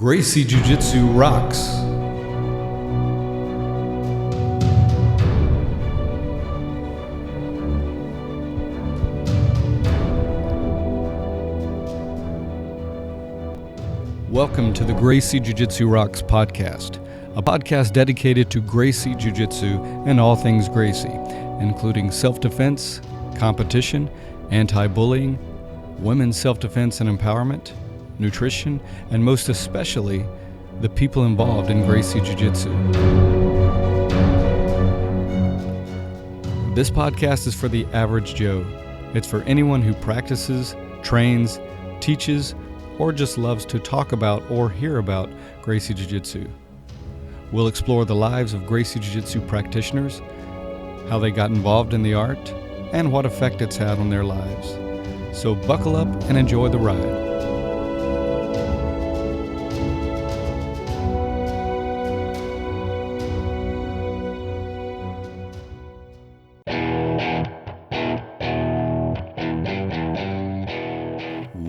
Gracie Jiu Jitsu rocks. Welcome to the Gracie Jiu Jitsu Rocks podcast, a podcast dedicated to Gracie Jiu Jitsu and all things Gracie, including self-defense, competition, anti-bullying, women's self-defense and empowerment, nutrition, and most especially, the people involved in Gracie Jiu Jitsu. This podcast is for the average Joe. It's for anyone who practices, trains, teaches, or just loves to talk about or hear about Gracie Jiu Jitsu. We'll explore the lives of Gracie Jiu Jitsu practitioners, how they got involved in the art, and what effect it's had on their lives. So buckle up and enjoy the ride.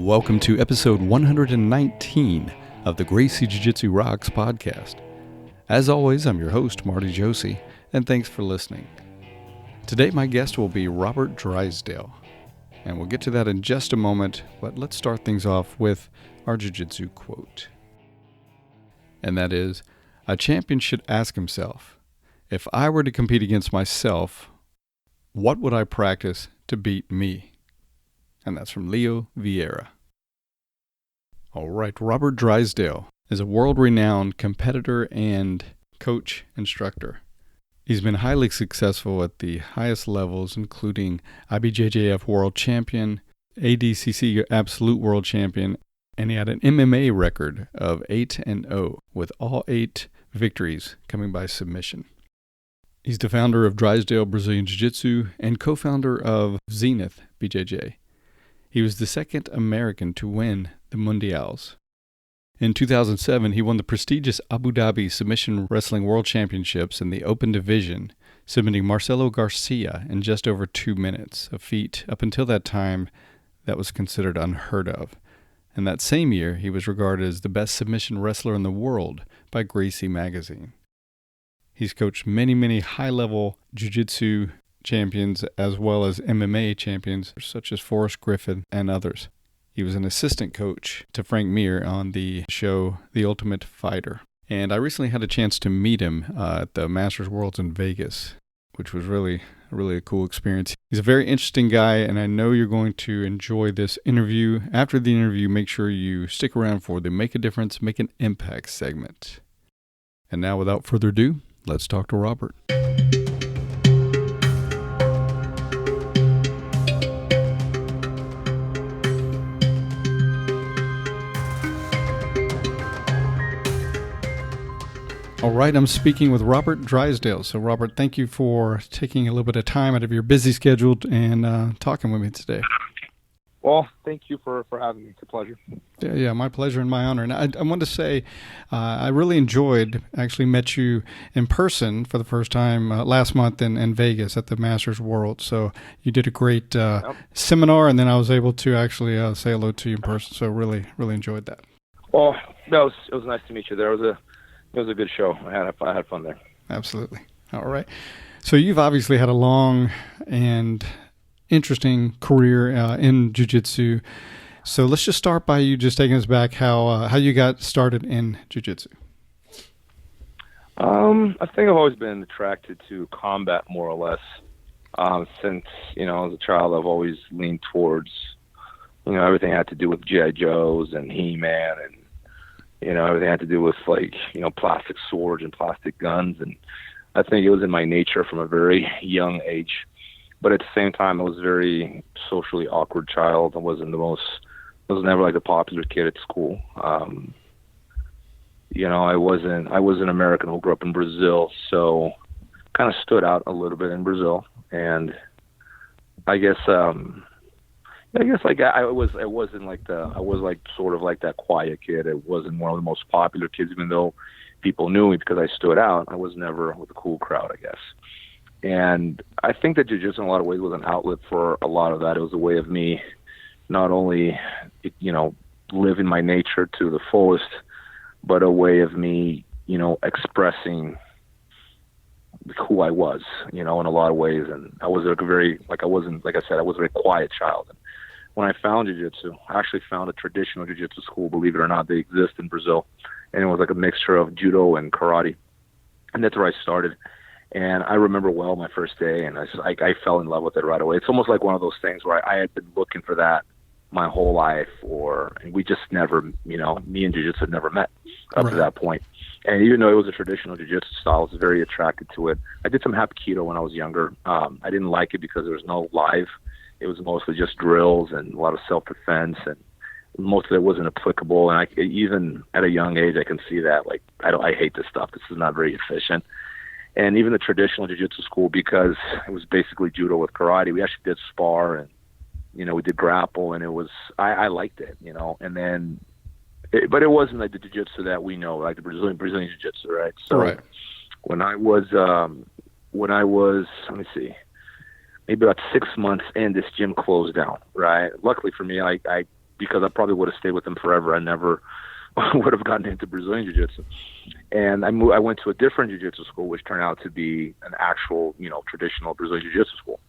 Welcome to episode 119 of the Gracie Jiu Jitsu Rocks podcast. As always, I'm your host, Marty Josie, and thanks for listening. Today, my guest will be Robert Drysdale, and we'll get to that in just a moment, but let's start things off with our Jiu Jitsu quote. And that is, a champion should ask himself, if I were to compete against myself, what would I practice to beat me? And that's from Leo Vieira. All right, Robert Drysdale is a world-renowned competitor and coach instructor. He's been highly successful at the highest levels, including IBJJF World Champion, ADCC Absolute World Champion, and he had an MMA record of 8-0, with all 8 victories coming by submission. He's the founder of Drysdale Brazilian Jiu-Jitsu and co-founder of Zenith BJJ. He was the second American to win the Mundials. In 2007, he won the prestigious Abu Dhabi Submission Wrestling World Championships in the open division, submitting Marcelo Garcia in just over 2 minutes, a feat up until that time that was considered unheard of. And that same year, he was regarded as the best submission wrestler in the world by Gracie magazine. He's coached many high-level jiu-jitsu champions as well as MMA champions such as Forrest Griffin and others. He was an assistant coach to Frank Mir on the show The Ultimate Fighter. And I recently had a chance to meet him at the Masters Worlds in Vegas, which was really a cool experience. He's a very interesting guy, and I know you're going to enjoy this interview. After the interview, make sure you stick around for the Make a Difference, Make an Impact segment. And now, without further ado, let's talk to Robert. All right, I'm speaking with Robert Drysdale. So, Robert, thank you for taking a little bit of time out of your busy schedule and talking with me today. Well, thank you for having me. It's a pleasure. Yeah, my pleasure and my honor. And I want to say I really enjoyed, actually met you in person for the first time last month in Vegas at the Masters World. So you did a great seminar, and then I was able to actually say hello to you in person. So really enjoyed that. Well, it was nice to meet you. It was a good show. I had fun there. Absolutely. All right. So you've obviously had a long and interesting career in jiu-jitsu. So let's just start by you just taking us back how you got started in jiu-jitsu. I think I've always been attracted to combat more or less. Since, as a child, I've always leaned towards, everything had to do with G.I. Joes and He-Man and everything had to do with plastic swords and plastic guns. And I think it was in my nature from a very young age. But at the same time, I was a very socially awkward child. I was never like the popular kid at school. I was an American who grew up in Brazil, so kind of stood out a little bit in Brazil. And I guess I was sort of like that quiet kid. I wasn't one of the most popular kids, even though people knew me because I stood out. I was never with the cool crowd, I guess. And I think that jiu-jitsu in a lot of ways was an outlet for a lot of that. It was a way of me not only, living my nature to the fullest, but a way of me, expressing who I was, in a lot of ways. And I was I was a very quiet child. And when I found jiu-jitsu, I actually found a traditional jiu-jitsu school, believe it or not. They exist in Brazil. And it was like a mixture of judo and karate. And that's where I started. And I remember well my first day, and I fell in love with it right away. It's almost like one of those things where I had been looking for that my whole life, and we just never, me and jiu-jitsu had never met up to that point. And even though it was a traditional jiu-jitsu style, I was very attracted to it. I did some hapkido when I was younger. I didn't like it because there was no live. It was mostly just drills and a lot of self-defense, and most of it wasn't applicable. And even at a young age, I can see that, like, I hate this stuff. This is not very efficient. And even the traditional jiu-jitsu school, because it was basically judo with karate, we actually did spar, and, we did grapple, and I liked it, and then, but it wasn't like the jiu-jitsu that we know, like the Brazilian jiu-jitsu, right? So when I was, let me see, maybe about 6 months in, this gym closed down, right? Luckily for me, because I probably would have stayed with them forever, I never would have gotten into Brazilian jiu-jitsu. And I went to a different jiu-jitsu school, which turned out to be an actual, traditional Brazilian jiu-jitsu school.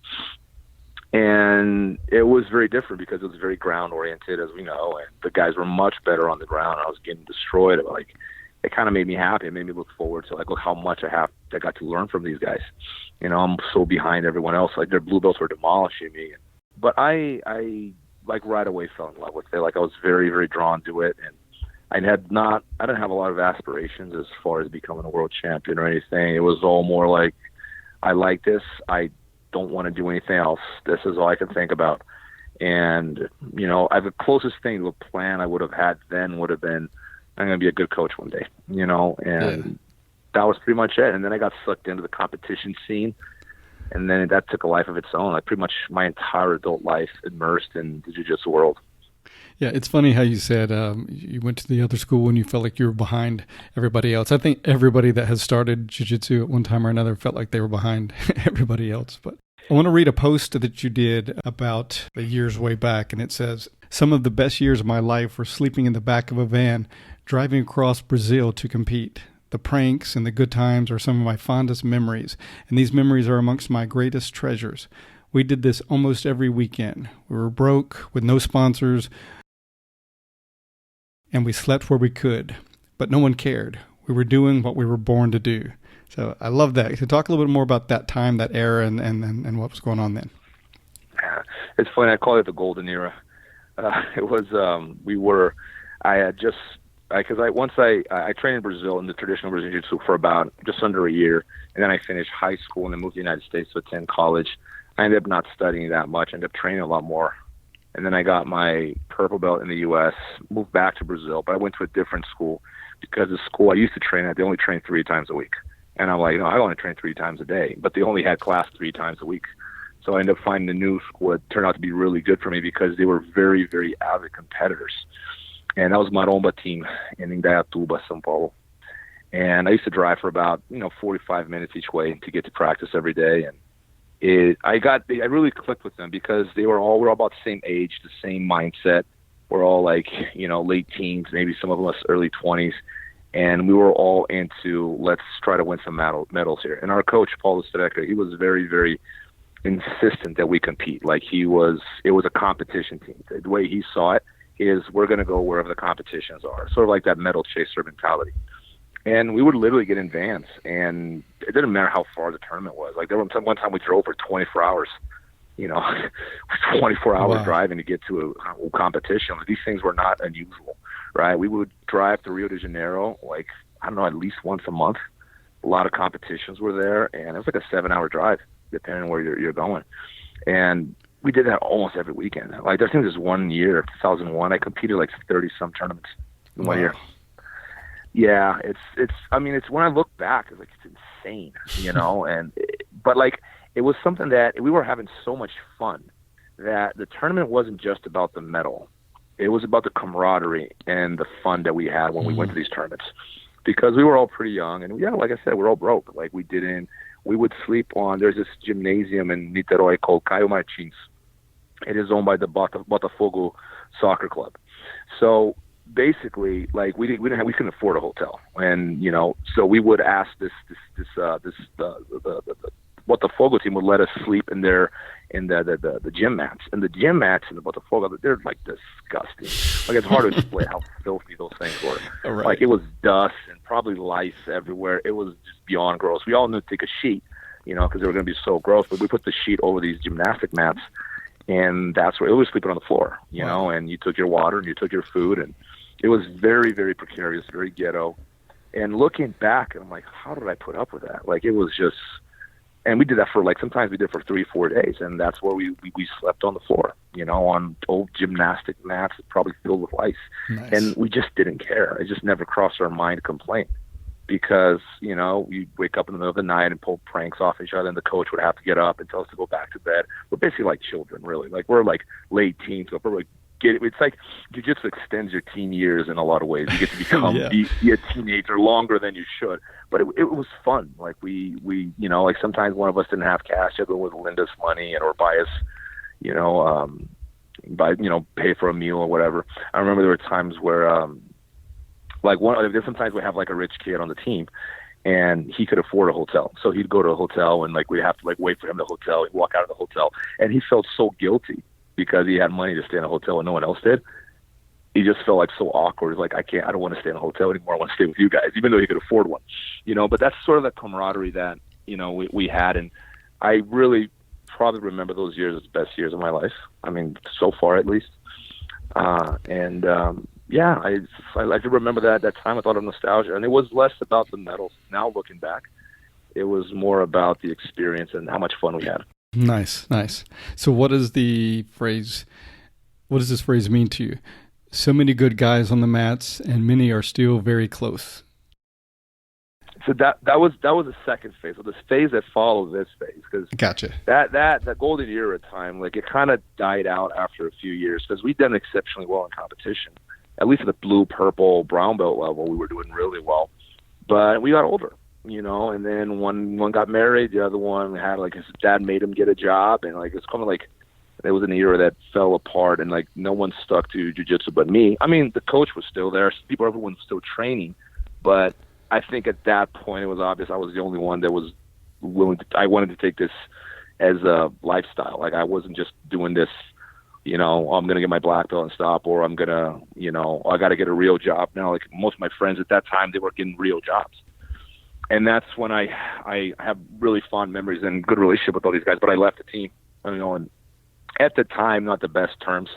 And it was very different because it was very ground-oriented, as we know, and the guys were much better on the ground. I was getting destroyed. Like, it kind of made me happy. It made me look forward to, like, look how much I got to learn from these guys. I'm so behind everyone else. Like, their blue belts were demolishing me. But I like, right away fell in love with it. Like, I was very, very drawn to it. And I didn't have a lot of aspirations as far as becoming a world champion or anything. It was all more like, I like this. I don't want to do anything else. This is all I can think about. And, the closest thing to a plan I would have had then would have been, I'm going to be a good coach one day, and that was pretty much it. And then I got sucked into the competition scene, and then that took a life of its own. Like, pretty much my entire adult life immersed in the jiu-jitsu world. Yeah, it's funny how you said you went to the other school and you felt like you were behind everybody else. I think everybody that has started jiu-jitsu at one time or another felt like they were behind everybody else. But I want to read a post that you did about the years way back, and it says, "Some of the best years of my life were sleeping in the back of a van, driving across Brazil to compete. The pranks and the good times are some of my fondest memories, and these memories are amongst my greatest treasures. We did this almost every weekend. We were broke with no sponsors, and we slept where we could, but no one cared. We were doing what we were born to do." So I love that. So talk a little bit more about that time, that era, and what was going on then. It's funny. I call it the golden era. It was, I trained in Brazil in the traditional Brazilian Jiu-Jitsu for about just under a year, and then I finished high school and then moved to the United States to attend college. I ended up not studying that much. I ended up training a lot more. And then I got my purple belt in the U.S., moved back to Brazil, but I went to a different school because the school I used to train at, they only trained 3 times a week. And I'm like, I want to train 3 times a day, but they only had class 3 times a week. So I ended up finding a new school that turned out to be really good for me because they were very, very avid competitors. And that was Maromba team in Indaiatuba, São Paulo. And I used to drive for about, 45 minutes each way to get to practice every day. And I really clicked with them because we're all about the same age, the same mindset. We're all like, late teens, maybe some of us early 20s. And we were all into, let's try to win some medals here. And our coach, Paulo Strecker, he was very, very insistent that we compete. Like, it was a competition team. The way he saw it is, we're going to go wherever the competitions are. Sort of like that medal chaser mentality. And we would literally get in vans, and it didn't matter how far the tournament was. Like, there was one time we drove for 24 hours, 24 hours driving to get to a competition. These things were not unusual, right? We would drive to Rio de Janeiro, like, I don't know, at least once a month. A lot of competitions were there, and it was like a 7-hour drive, depending on where you're going. And we did that almost every weekend. Like, I think there's one year, 2001, I competed like 30-some tournaments in 1 year. Yeah, it's when I look back, it's like, it's insane, but like, it was something that we were having so much fun that the tournament wasn't just about the medal. It was about the camaraderie and the fun that we had when we went to these tournaments, because we were all pretty young, and like I said, we're all broke. Like, we would sleep there's this gymnasium in Niterói called Caio Martins. It is owned by the Botafogo soccer club. So basically, like we couldn't afford a hotel, and so we would ask the Botafogo team would let us sleep in the gym mats, and the gym mats in the Botafogo, they're like disgusting. Like, it's hard to explain how filthy those things were. Right. Like, it was dust and probably lice everywhere. It was just beyond gross. We all knew to take a sheet, because they were going to be so gross, but we put the sheet over these gymnastic mats, and that's where it was sleeping on the floor, Wow. and you took your water and you took your food, and it was very, very precarious, very ghetto. And looking back, I'm like, how did I put up with that? Like, it was just, and we did that for, like, sometimes we did for 3-4 days, and that's where we slept on the floor, on old gymnastic mats probably filled with ice. Nice. And we just didn't care. It just never crossed our mind to complain, because, we wake up in the middle of the night and pull pranks off each other, and the coach would have to get up and tell us to go back to bed. We're basically like children, really. Like, we're like late teens, so we're like, it's like jiu-jitsu extends your teen years in a lot of ways. You get to become be a teenager longer than you should. But it was fun. Like, we like, sometimes one of us didn't have cash, the other would lend us money or buy us, pay for a meal or whatever. I remember there were times where sometimes we have like a rich kid on the team, and he could afford a hotel. So he'd go to a hotel, and like we'd have to like wait for him at the hotel. He'd walk out of the hotel, and he felt so guilty because he had money to stay in a hotel and no one else did. He just felt like so awkward. He's like, I don't want to stay in a hotel anymore. I want to stay with you guys, even though he could afford one, but that's sort of the camaraderie that, we had. And I really probably remember those years as the best years of my life. I mean, so far at least. I like to remember that time with a lot of nostalgia, and it was less about the medals. Now looking back, it was more about the experience and how much fun we had. Nice. So what does this phrase mean to you? So many good guys on the mats, and many are still very close. So that was the second phase. So this phase that followed this phase, because Gotcha. that golden era time, like, it kind of died out after a few years, because we'd done exceptionally well in competition. At least at the blue, purple, brown belt level, we were doing really well. But we got older. And then one got married, the other one had, like, his dad made him get a job, and like, it's kind of like it was an era that fell apart, and like no one stuck to jiu-jitsu but me. I mean, the coach was still there, everyone was still training, but I think at that point it was obvious I was the only one that was willing to. I wanted to take this as a lifestyle. Like, I wasn't just doing this, I'm gonna get my black belt and stop, or I'm gonna, I got to get a real job now. Like, most of my friends at that time, they were getting real jobs. And that's when I have really fond memories and good relationship with all these guys. But I left the team, and at the time, not the best terms,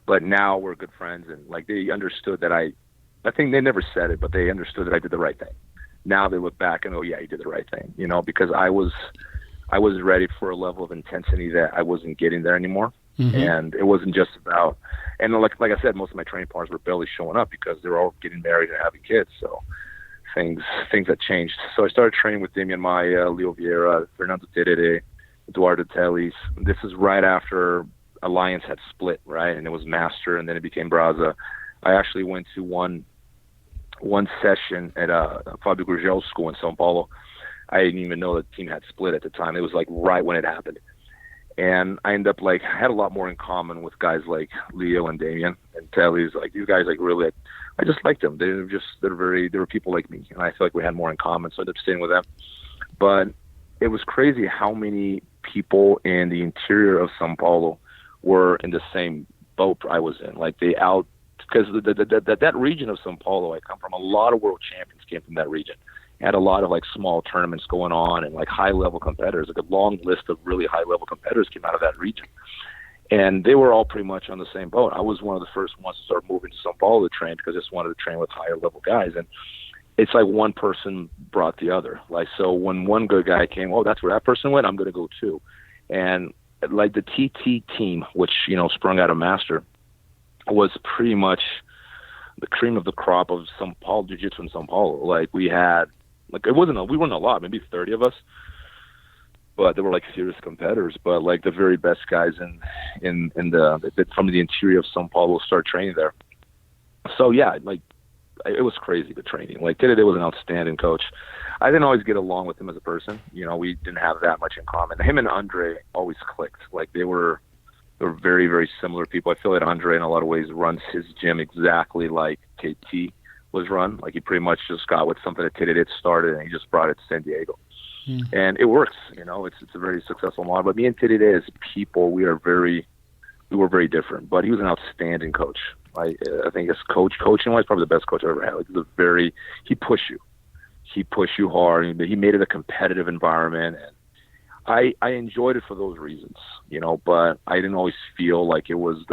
but now we're good friends. And like, they understood that I think they never said it, but they understood that I did the right thing. Now they look back and, oh yeah, you did the right thing, because I was ready for a level of intensity that I wasn't getting there anymore. Mm-hmm. And it wasn't just about, and like I said, most of my training partners were barely showing up because they were all getting married and having kids. So things had changed. So I started training with Damian Maia, Leo Vieira, Fernando Terere, Eduardo Teles. This is right after Alliance had split, right? And it was Master, and then it became Braza. I actually went to one session at Fabio Gurgel's school in São Paulo. I didn't even know the team had split at the time. It was like right when it happened. And I ended up I had a lot more in common with guys like Leo and Damian and Teles. Like, these guys, like, really, I just liked them. They were people like me, and I feel like we had more in common, so I ended up staying with them. But it was crazy how many people in the interior of São Paulo were in the same boat I was in. Like, because that region of São Paulo I come from, a lot of world champions came from that region. Had a lot of like small tournaments going on, and like high level competitors. Like, a long list of really high level competitors came out of that region, and they were all pretty much on the same boat. I was one of the first ones to start moving to São Paulo to train because I just wanted to train with higher level guys. And it's like one person brought the other. Like, so when one good guy came, oh, that's where that person went, I'm going to go too. And like the TT team, which sprung out of Master, was pretty much the cream of the crop of São Paulo Jiu-Jitsu in São Paulo. Like, we weren't a lot, maybe 30 of us, but they were like serious competitors. But like the very best guys in from the interior of São Paulo start training there. So yeah, like, it was crazy, the training. Like, Terere was an outstanding coach. I didn't always get along with him as a person. We didn't have that much in common. Him and Andre always clicked. Like, they were They're very, very similar people. I feel that Andre, in a lot of ways, runs his gym exactly like KT was run. Like, he pretty much just got with something that KT had started, and he just brought it to San Diego. And it works. You know, it's a very successful model. But me and KT, as people, we were very different. But he was an outstanding coach. I think as coaching-wise, probably the best coach I ever had. Like, he pushed you. He pushed you hard. He made it a competitive environment. And I enjoyed it for those reasons, you know, but I didn't always feel like it was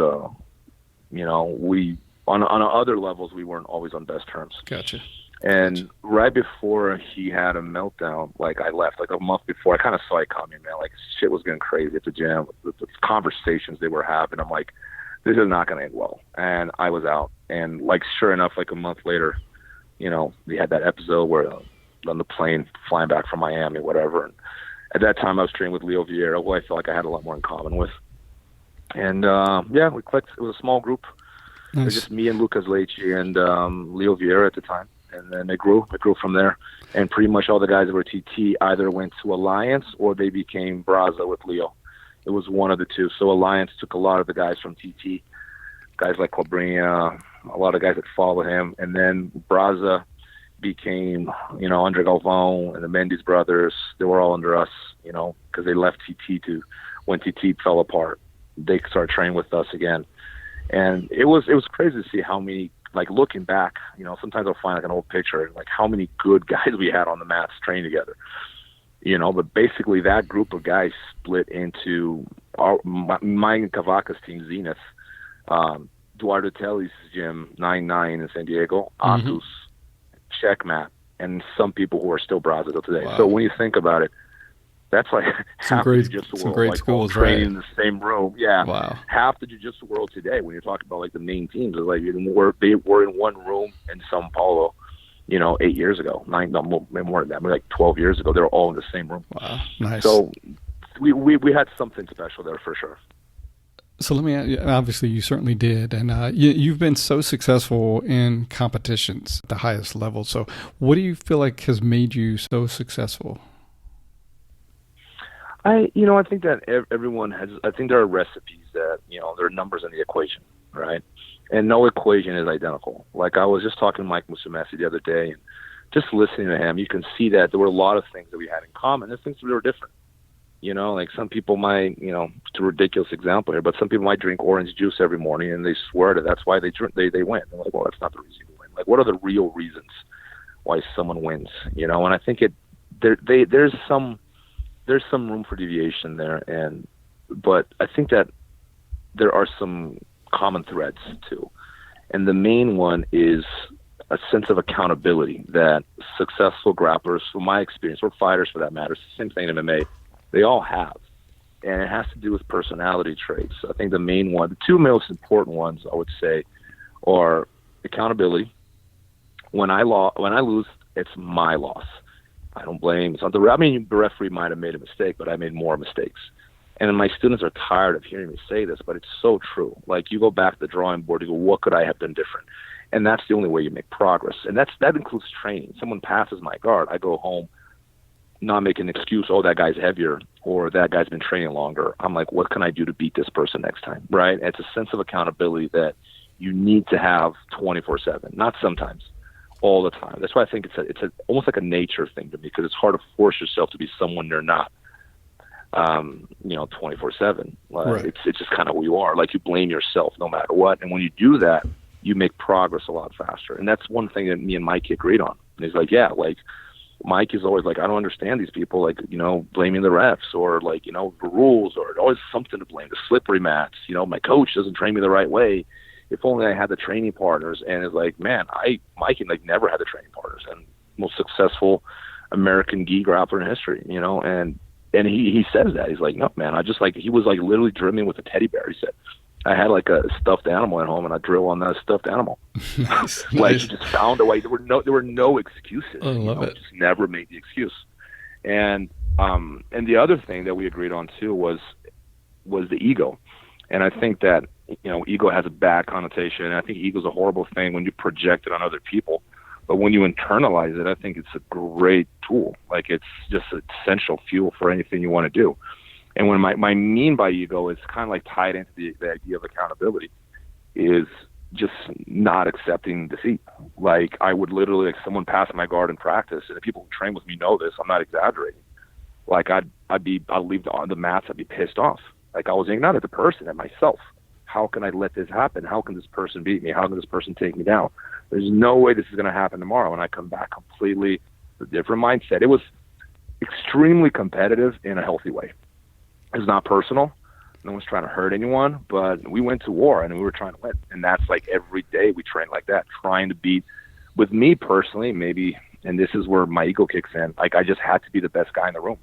on other levels, we weren't always on best terms. Gotcha. And right before he had a meltdown, like, I left, like a month before, I kind of saw it coming, man. Like, shit was getting crazy at the gym. The conversations they were having, I'm like, this is not going to end well. And I was out. And, like, sure enough, like a month later, you know, we had that episode where on the plane flying back from Miami, whatever. And at that time, I was training with Leo Vieira, who I felt like I had a lot more in common with. And, yeah, we clicked. It was a small group. Nice. It was just me and Lucas Lecce and Leo Vieira at the time. And then it grew from there. And pretty much all the guys that were TT either went to Alliance or they became Braza with Leo. It was one of the two. So Alliance took a lot of the guys from TT, guys like Cobrinha, a lot of guys that follow him. And then Braza became, you know, Andre Galvão and the Mendes brothers. They were all under us, you know, because they left TT when TT fell apart. They started training with us again. And it was crazy to see how many, like, looking back, you know, sometimes I'll find like an old picture, like how many good guys we had on the mats training together, you know. But basically that group of guys split into my and Cavaca's team, Zenith, Eduardo Telly's gym, 9-9 in San Diego, Atus, Checkmat, and some people who are still Brazil today. Wow. So when you think about it, that's like half the jiu-jitsu world, great like schools, training right? in the same room. Yeah, wow. Half the jiu-jitsu world today, when you're talking about like the main teams, is like they were in one room in Sao Paulo, you know, 8 years ago, more than that, like 12 years ago. They were all in the same room. Wow, nice. So we had something special there for sure. So let me ask you, obviously you certainly did, and you've been so successful in competitions at the highest level. So what do you feel like has made you so successful? I think that everyone has, I think there are recipes that, you know, there are numbers in the equation, right? And no equation is identical. Like, I was just talking to Mike Musumeci the other day, and just listening to him, you can see that there were a lot of things that we had in common. There's things that were different. You know, like some people might, you know, it's a ridiculous example here, but some people might drink orange juice every morning and they swear that that's why they win. They're like, well, that's not the reason you win. Like, what are the real reasons why someone wins? You know, and I think there's some room for deviation there, but I think that there are some common threads too. And the main one is a sense of accountability that successful grapplers, from my experience, or fighters for that matter, it's the same thing in MMA, they all have. And it has to do with personality traits. I think the main one, the two most important ones, I would say, are accountability. When I lose, it's my loss. I don't blame. It's not the referee might have made a mistake, but I made more mistakes. And my students are tired of hearing me say this, but it's so true. Like, you go back to the drawing board, you go, what could I have done different? And that's the only way you make progress. And that includes training. Someone passes my guard, I go home, not make an excuse, oh, that guy's heavier, or that guy's been training longer. I'm like, what can I do to beat this person next time, right? It's a sense of accountability that you need to have 24/7, not sometimes, all the time. That's why I think it's almost like a nature thing to me, because it's hard to force yourself to be someone you're not, 24/7. Right. It's just kind of who you are. Like, you blame yourself no matter what. And when you do that, you make progress a lot faster. And that's one thing that me and Mike agreed on. And he's like, yeah, like, Mike is always like, I don't understand these people, like, you know, blaming the refs, or like, you know, the rules, or always something to blame, the slippery mats, you know, my coach doesn't train me the right way. If only I had the training partners. And it's like, man, Mike like never had the training partners, and most successful American gi grappler in history, you know, and he says that. He's like, no, man, he was like literally drilling with a teddy bear. He said, I had like a stuffed animal at home, and I drill on that stuffed animal. Nice. Like, Nice. you just found a way. There were no excuses. I love it. Just never made the excuse. And the other thing that we agreed on too was the ego. And I think that, you know, ego has a bad connotation. And I think ego is a horrible thing when you project it on other people. But when you internalize it, I think it's a great tool. Like, it's just essential fuel for anything you want to do. And when my mean by ego is kind of like tied into the idea of accountability, is just not accepting defeat. Like I would literally, like someone pass my guard in practice, and the people who train with me know this, I'm not exaggerating. Like I'd leave the mats, I'd be pissed off. Like I was angry, not at the person, at myself. How can I let this happen? How can this person beat me? How can this person take me down? There's no way this is going to happen tomorrow. And I come back completely a different mindset. It was extremely competitive in a healthy way. It's not personal. No one's trying to hurt anyone, but we went to war and we were trying to win. And that's like every day we train like that, trying to beat. With me personally, maybe, and this is where my ego kicks in, like I just had to be the best guy in the room.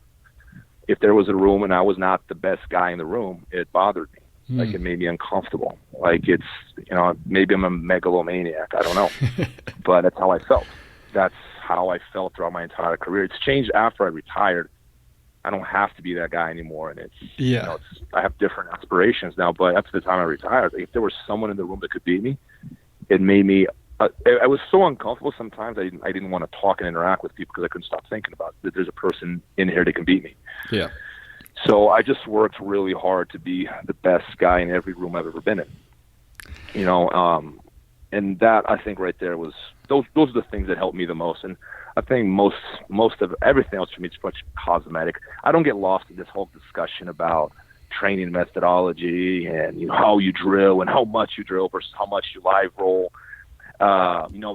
If there was a room and I was not the best guy in the room, it bothered me. Like it made me uncomfortable. Like it's, maybe I'm a megalomaniac. I don't know. But that's how I felt. That's how I felt throughout my entire career. It's changed after I retired. I don't have to be that guy anymore. And I have different aspirations now. But up to the time I retired, if there was someone in the room that could beat me, it made me, I was so uncomfortable sometimes I didn't want to talk and interact with people because I couldn't stop thinking about that there's a person in here that can beat me. Yeah. So I just worked really hard to be the best guy in every room I've ever been in. And that I think right there was those are the things that helped me the most. And I think most of everything else for me is much cosmetic. I don't get lost in this whole discussion about training methodology and how you drill and how much you drill versus how much you live roll.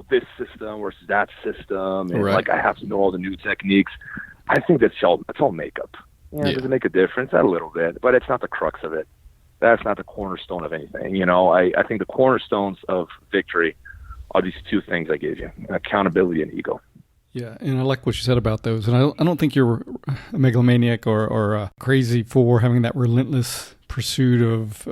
This system versus that system, and like I have to know all the new techniques. I think that's all makeup. Does it make a difference? A little bit, but it's not the crux of it. That's not the cornerstone of anything. I think the cornerstones of victory are these two things I gave you: accountability and ego. Yeah, and I like what you said about those. And I don't think you're a megalomaniac or crazy for having that relentless pursuit of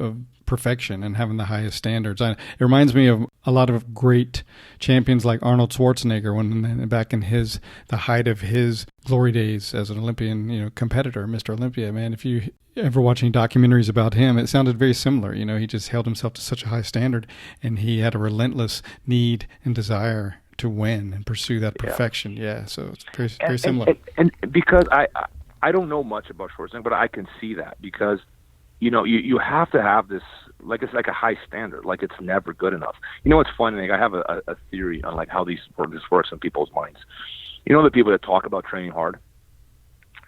perfection and having the highest standards. It reminds me of a lot of great champions like Arnold Schwarzenegger when back in the height of his glory days as an Olympian, competitor, Mr. Olympia. Man, if you ever watch any documentaries about him, it sounded very similar. He just held himself to such a high standard, and he had a relentless need and desire to win and pursue that perfection. Yeah, so it's very similar. And because I don't know much about Schwarzenegger, but I can see that because you have to have this, like it's like a high standard, like it's never good enough. It's funny, like I have a theory on like how this works in people's minds. The people that talk about training hard,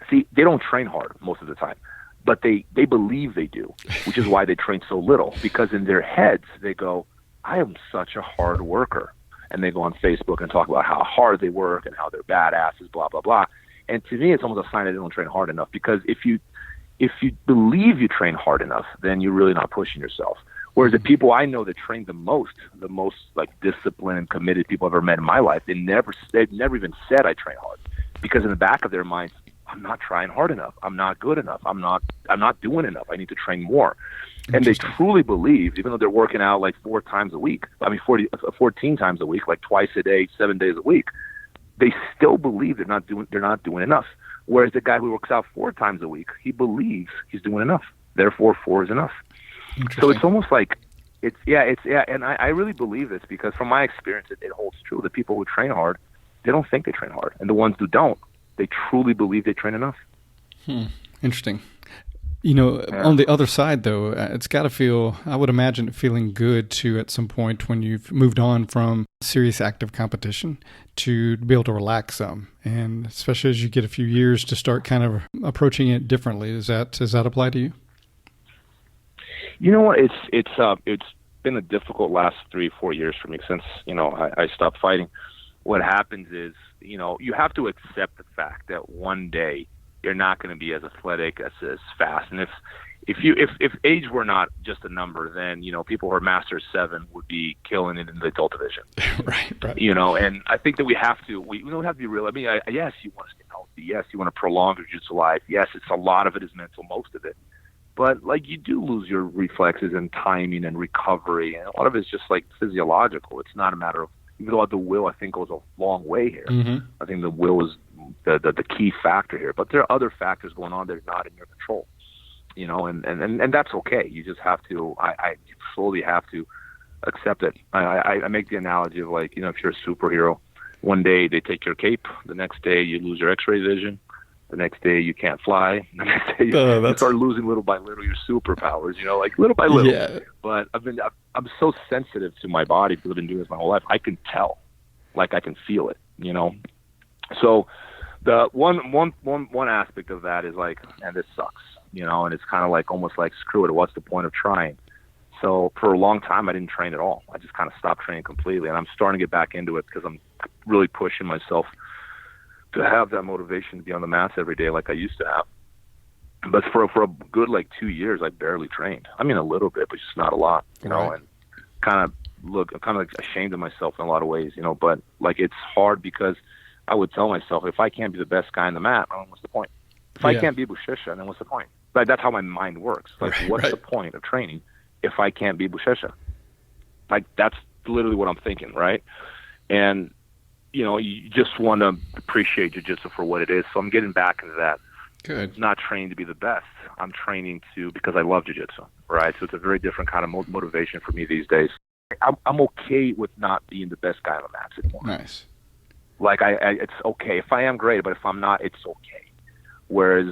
see, they don't train hard most of the time, but they believe they do, which is why they train so little, because in their heads they go, I am such a hard worker. And they go on Facebook and talk about how hard they work and how they're badasses, blah, blah, blah. And to me, it's almost a sign that they don't train hard enough, because if you believe you train hard enough, then you're really not pushing yourself. Whereas the people I know that train the most like disciplined and committed people I've ever met in my life, they've never even said I train hard, because in the back of their minds, I'm not trying hard enough. I'm not good enough. I'm not doing enough. I need to train more. And they truly believe, even though they're working out like 14 times a week, like twice a day, 7 days a week, they still believe they're not doing enough. Whereas the guy who works out 4 times a week, he believes he's doing enough. Therefore, 4 is enough. So it's almost like and I really believe this, because from my experience, it holds true. The people who train hard, they don't think they train hard, and the ones who don't, they truly believe they train enough. Interesting. On the other side, though, it's got to feel, I would imagine it feeling good too at some point when you've moved on from serious active competition to be able to relax some, and especially as you get a few years to start kind of approaching it differently. Does that apply to you? You know what? It's been a difficult last 3-4 years for me since I stopped fighting. What happens is you have to accept the fact that one day you're not going to be as athletic, as fast. And if age were not just a number, then people who are Masters 7 would be killing it in the adult division. Right. And I think that we have to be real. I mean, yes, you want to stay healthy. Yes, you want to prolong your jiu-jitsu life. Yes, a lot of it is mental, most of it. But like you do lose your reflexes and timing and recovery, and a lot of it's just like physiological. It's not a matter of, even though the will, I think, goes a long way here. Mm-hmm. I think the will is the key factor here. But there are other factors going on that are not in your control, and that's okay. You just have to, I slowly have to accept it. I make the analogy of like, if you're a superhero, one day they take your cape, the next day you lose your x-ray vision, The next day you can't fly. The next day you start losing little by little your superpowers, like little by little. Yeah. But I'm so sensitive to my body because I've been doing this my whole life. I can tell, like I can feel it, So the one aspect of that is like, and this sucks, and it's kind of like almost like, screw it, what's the point of trying? So for a long time I didn't train at all. I just kind of stopped training completely, and I'm starting to get back into it because I'm really pushing myself to have that motivation to be on the mats every day like I used to have. But for a good 2 years, I barely trained. I mean, a little bit, but just not a lot, Right. And I'm kind of ashamed of myself in a lot of ways, But it's hard because I would tell myself, if I can't be the best guy on the mat, then what's the point? If I can't be Buchecha, then what's the point? That's how my mind works. What's the point of training if I can't be Buchecha? That's literally what I'm thinking, right? And you just want to appreciate jiu-jitsu for what it is. So I'm getting back into that. Good. Not training to be the best. I'm training because I love jiu-jitsu, right? So it's a very different kind of motivation for me these days. I'm okay with not being the best guy on the mats anymore. Nice. It's okay. If I am, great, but if I'm not, it's okay. Whereas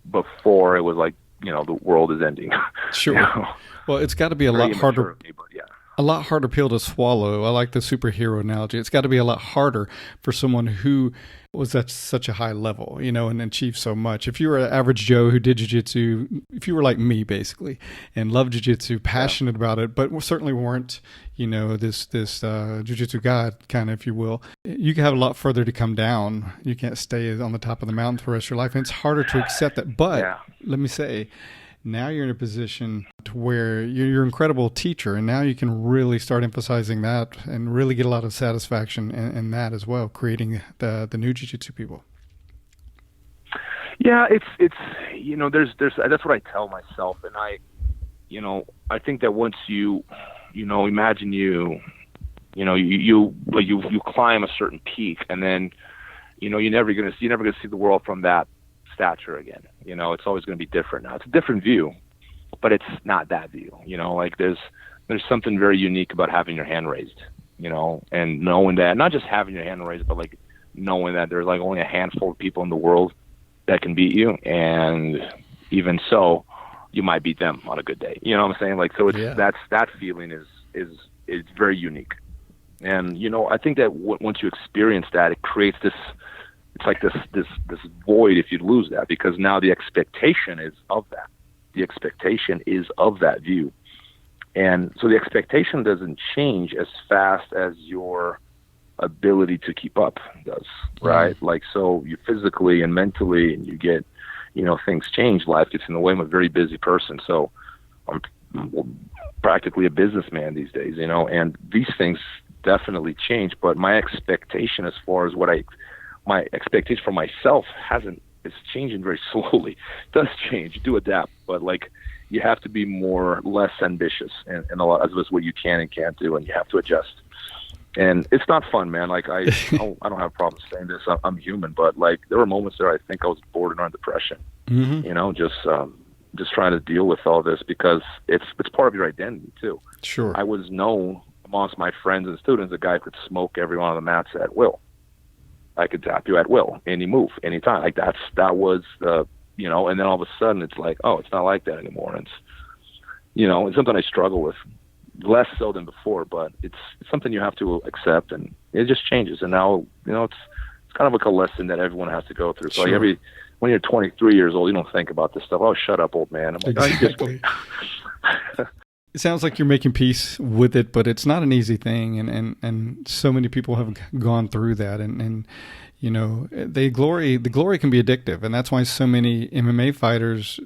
before it was the world is ending. Sure. Well, it's got to be a lot harder. Me, but yeah. A lot harder pill to swallow. I like the superhero analogy. It's got to be a lot harder for someone who was at such a high level, and achieved so much. If you were an average Joe who did jiu-jitsu, if you were like me, basically, and loved jiu-jitsu, passionate about it, but certainly weren't, this jiu-jitsu god, kind of, if you will, you can have a lot further to come down. You can't stay on the top of the mountain for the rest of your life. And it's harder to accept that. But let me say, now you're in a position to where you're an incredible teacher, and now you can really start emphasizing that and really get a lot of satisfaction in that as well, creating the new jiu-jitsu people. Yeah, it's there's that's what I tell myself, and I think that once you imagine you climb a certain peak, and then you're never gonna see the world from that stature again. It's always going to be different. Now it's a different view, but it's not that view. There's something very unique about having your hand raised, and knowing that, not just having your hand raised, but knowing that there's only a handful of people in the world that can beat you, and even so, you might beat them on a good day. You know what I'm saying? So it's that feeling is very unique, and I think that once you experience that, it creates this. It's like this void if you lose that, because now the expectation is of that. The expectation is of that view. And so the expectation doesn't change as fast as your ability to keep up does, right? So you physically and mentally, and you get, things change. Life gets in the way. I'm a very busy person. So I'm practically a businessman these days, and these things definitely change. But my expectation as far as my expectation for myself it's changing very slowly. It does change. You do adapt, but you have to be less ambitious and a lot of what you can and can't do, and you have to adjust. And it's not fun, man. I don't have problems saying this. I'm human, but there were moments there I think I was bordering on depression. Mm-hmm. Just trying to deal with all this, because it's part of your identity too. Sure. I was known amongst my friends and students, a guy who could smoke every one of the mats at will. I could tap you at will, any move, anytime. That was the, and then all of a sudden it's it's not like that anymore. And it's something I struggle with, less so than before, but it's something you have to accept, and it just changes. And now, it's kind of a lesson that everyone has to go through. So sure. When you're 23 years old, you don't think about this stuff. Oh, shut up, old man. I'm exactly. It sounds like you're making peace with it, but it's not an easy thing, and so many people have gone through that, and the glory can be addictive, and that's why so many MMA fighters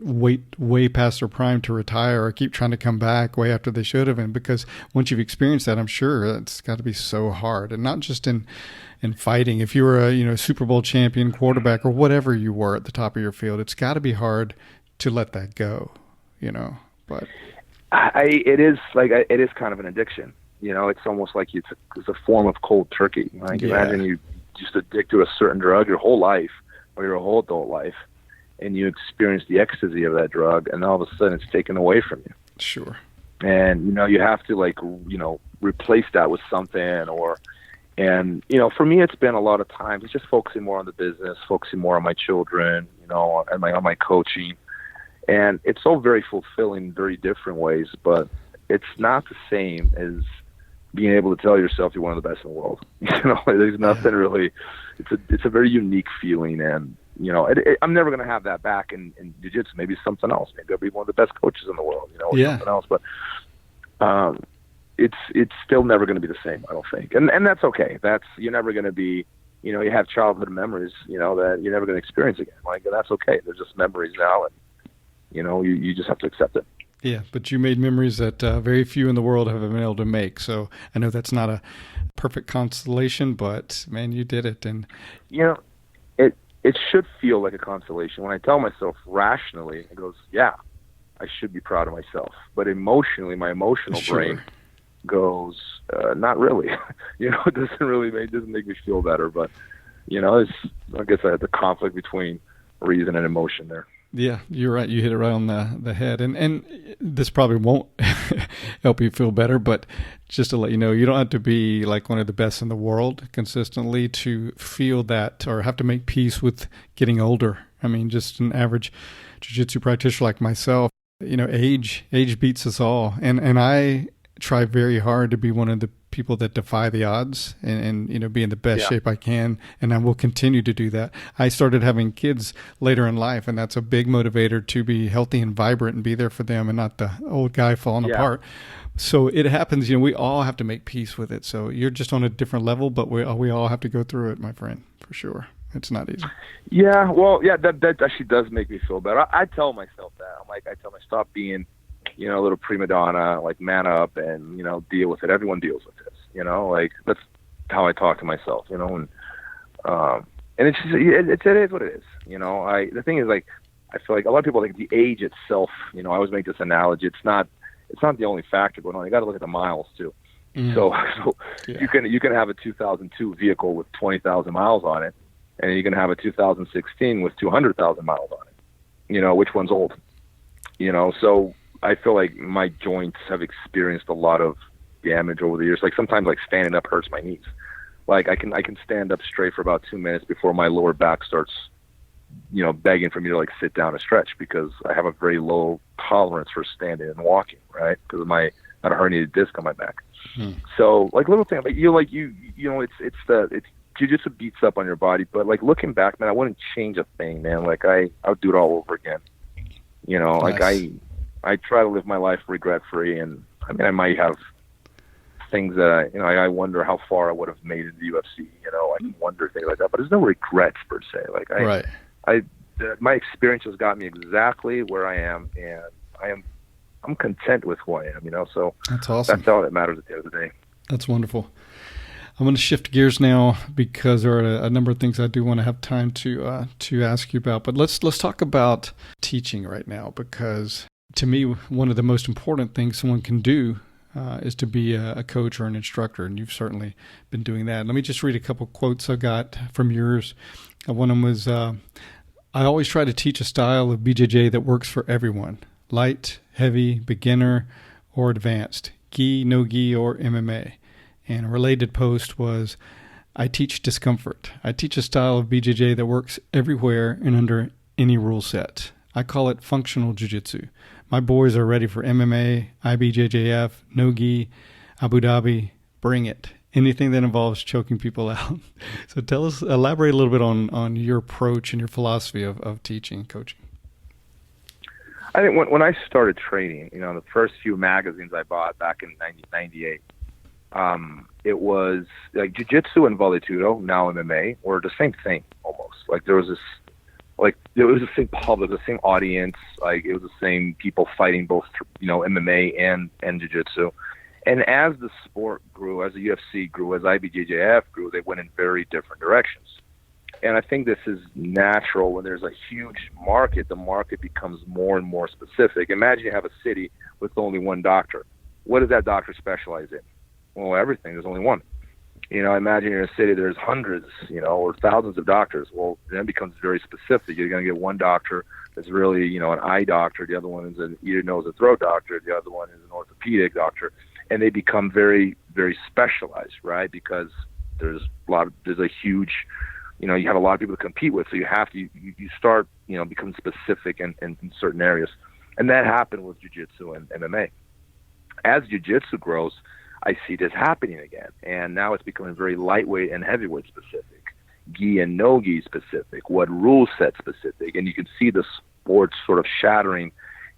wait way past their prime to retire or keep trying to come back way after they should have, and because once you've experienced that, I'm sure it's got to be so hard, and not just in fighting. If you were a Super Bowl champion quarterback or whatever you were at the top of your field, it's got to be hard to let that go, but. It is kind of an addiction. It's almost like it's a form of cold turkey. Imagine you just addict to a certain drug your whole life, or your whole adult life, and you experience the ecstasy of that drug, and all of a sudden it's taken away from you. Sure. And you have to replace that with something, And, for me, it's been a lot of times, it's just focusing more on the business, focusing more on my children, and on my coaching. And it's all very fulfilling in very different ways, but it's not the same as being able to tell yourself you're one of the best in the world. There's nothing really, it's a very unique feeling. And, I'm never going to have that back in jiu-jitsu. Maybe something else. Maybe I'll be one of the best coaches in the world, or something else. But it's still never going to be the same, I don't think. And that's okay. You're never going to be, you have childhood memories, that you're never going to experience again. Like, that's okay. They're just memories now, and, you just have to accept it. Yeah, but you made memories that very few in the world have been able to make. So I know that's not a perfect constellation, but, man, you did it. And it should feel like a consolation. When I tell myself rationally, it goes, yeah, I should be proud of myself. But emotionally, my emotional brain goes, not really. It doesn't make me feel better. But, I guess I had the conflict between reason and emotion there. Yeah, you're right. You hit it right on the head. And this probably won't help you feel better, but just to let you know, you don't have to be like one of the best in the world consistently to feel that or have to make peace with getting older. I mean, just an average jiu-jitsu practitioner like myself, age beats us all. And I try very hard to be one of the people that defy the odds and be in the best shape I can. And I will continue to do that. I started having kids later in life, and that's a big motivator to be healthy and vibrant and be there for them and not the old guy falling apart. So it happens, we all have to make peace with it. So you're just on a different level, but we all have to go through it, my friend, for sure. It's not easy. Yeah. Well, that actually does make me feel better. I tell myself that. I tell myself, stop being, a little prima donna, like, man up and, deal with it. Everyone deals with this, that's how I talk to myself, and it's just, it is what it is. The thing is, like, I feel like a lot of people think the age itself, I always make this analogy. It's not the only factor going on. You got to look at the miles too. So you can have a 2002 vehicle with 20,000 miles on it, and you can have a 2016 with 200,000 miles on it. Which one's old? So I feel like my joints have experienced a lot of damage over the years. Like, sometimes, like, standing up hurts my knees. Like, I can stand up straight for about 2 minutes before my lower back starts, begging for me to, like, sit down and stretch, because I have a very low tolerance for standing and walking, right? Because of I had a herniated disc on my back. So, like, little thing, like, it's jiu-jitsu beats up on your body, but, like, looking back, man, I wouldn't change a thing, man. Like, I would do it all over again. Nice. Like, I try to live my life regret-free, and I mean, I might have things that I wonder how far I would have made in the UFC. I can wonder things like that, but there's no regrets per se. Like, my experience has got me exactly where I am, and I'm content with who I am. So that's awesome. That's all that matters at the end of the day. That's wonderful. I'm going to shift gears now because there are a number of things I do want to have time to ask you about. But let's talk about teaching right now, because to me, one of the most important things someone can do is to be a coach or an instructor, and you've certainly been doing that. Let me just read a couple quotes I got from yours. One of them was, I always try to teach a style of BJJ that works for everyone: light, heavy, beginner, or advanced, gi, no gi, or MMA. And a related post was, I teach discomfort. I teach a style of BJJ that works everywhere and under any rule set. I call it functional jiu-jitsu. My boys are ready for MMA, IBJJF, no gi, Abu Dhabi. Bring it. Anything that involves choking people out. So elaborate a little bit on your approach and your philosophy of teaching and coaching. I think when I started training, the first few magazines I bought back in 1998, it was like jiu-jitsu and vale tudo, now MMA, were the same thing almost. Like, there was this, like, it was the same public, the same audience, like, it was the same people fighting both, MMA and jiu-jitsu. And as the sport grew, as the UFC grew, as IBJJF grew, they went in very different directions. And I think this is natural. When there's a huge market, the market becomes more and more specific. Imagine you have a city with only one doctor. What does that doctor specialize in? Well, everything. There's only one. Imagine you're in a city, there's hundreds, or thousands of doctors. Well, then it becomes very specific. You're going to get one doctor that's really, an eye doctor. The other one is an ear, nose, and throat doctor. The other one is an orthopedic doctor. And they become very, very specialized, right? Because There's a huge, you have a lot of people to compete with, so you have to you start become specific in certain areas, and that happened with jiu-jitsu and MMA. As jiu-jitsu grows, I see this happening again, and now it's becoming very lightweight and heavyweight specific, gi and no gi specific, what rule set specific, and you can see the sports sort of shattering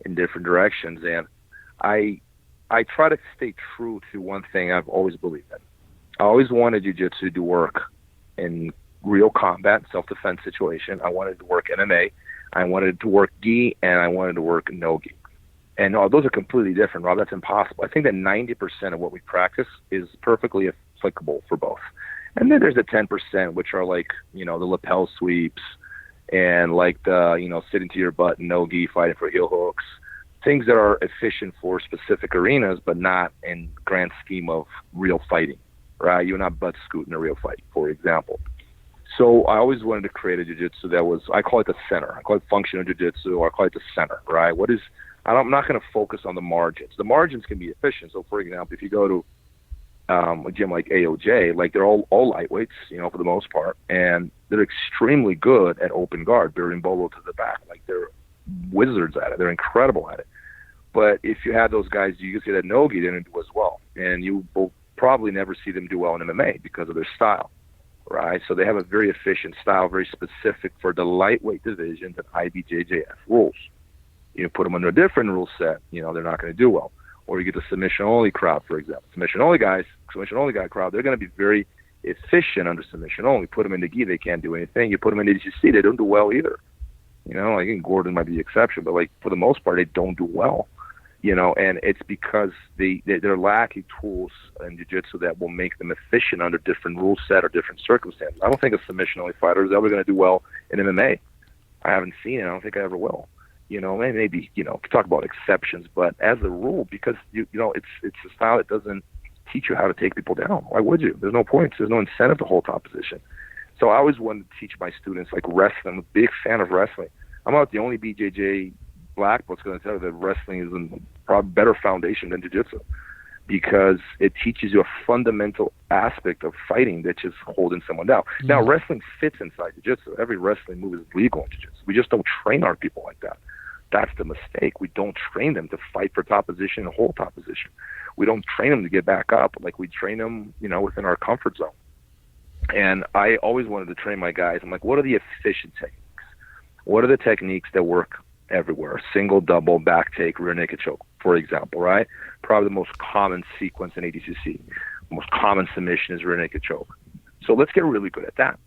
in different directions. And I try to stay true to one thing I've always believed in. I always wanted jiu-jitsu to work in real combat, self-defense situation. I wanted to work MMA. I wanted to work gi, and I wanted to work no gi. And those are completely different, Rob. That's impossible. I think that 90% of what we practice is perfectly applicable for both. And then there's the 10%, which are like, the lapel sweeps and like the, sitting to your butt, no gi, fighting for heel hooks, things that are efficient for specific arenas, but not in grand scheme of real fighting, right? You're not butt scooting a real fight, for example. So I always wanted to create a jiu-jitsu that was, I call it the center. I call it functional jiu-jitsu, or I call it the center, right? I'm not going to focus on the margins. The margins can be efficient. So, for example, if you go to a gym like AOJ, like they're all lightweights, for the most part, and they're extremely good at open guard, bolo to the back. Like they're wizards at it. They're incredible at it. But if you had those guys, you can see that no-gi didn't do as well, and you will probably never see them do well in MMA because of their style, right? So they have a very efficient style, very specific for the lightweight divisions and IBJJF rules. You put them under a different rule set, they're not going to do well. Or you get the submission-only crowd, for example. Submission-only guy crowd, they're going to be very efficient under submission-only. Put them in the gi, they can't do anything. You put them in the ADCC, they don't do well either. I think Gordon might be the exception, but for the most part, they don't do well. And it's because they're lacking tools in jiu-jitsu that will make them efficient under different rule set or different circumstances. I don't think a submission-only fighter is ever going to do well in MMA. I haven't seen it. I don't think I ever will. Maybe talk about exceptions, but as a rule, because it's a style that doesn't teach you how to take people down. Why would you? There's no points. There's no incentive to hold top position. So I always wanted to teach my students like wrestling. I'm a big fan of wrestling. I'm not the only BJJ black belt's going to tell you that wrestling is a probably better foundation than jiu-jitsu, because it teaches you a fundamental aspect of fighting that's just holding someone down. Mm-hmm. Now, wrestling fits inside jiu-jitsu. Every wrestling move is legal in jiu-jitsu. We just don't train our people like that. That's the mistake. We don't train them to fight for top position and hold top position. We don't train them to get back up. Like we train them, within our comfort zone. And I always wanted to train my guys. I'm like, what are the efficient techniques? What are the techniques that work everywhere? Single, double, back take, rear naked choke, for example, right? Probably the most common sequence in ADCC. The most common submission is rear naked choke. So let's get really good at that.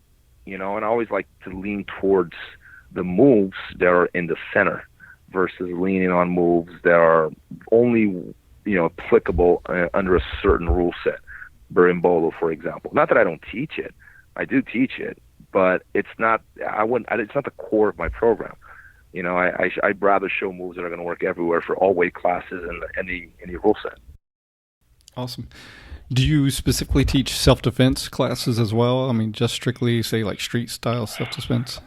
And I always like to lean towards the moves that are in the center versus leaning on moves that are only, applicable under a certain rule set. Bolo, for example. Not that I don't teach it. I do teach it, but it's not. It's not the core of my program. I'd rather show moves that are going to work everywhere for all weight classes and any rule set. Awesome. Do you specifically teach self-defense classes as well? I mean, just strictly, say, like street-style self-defense?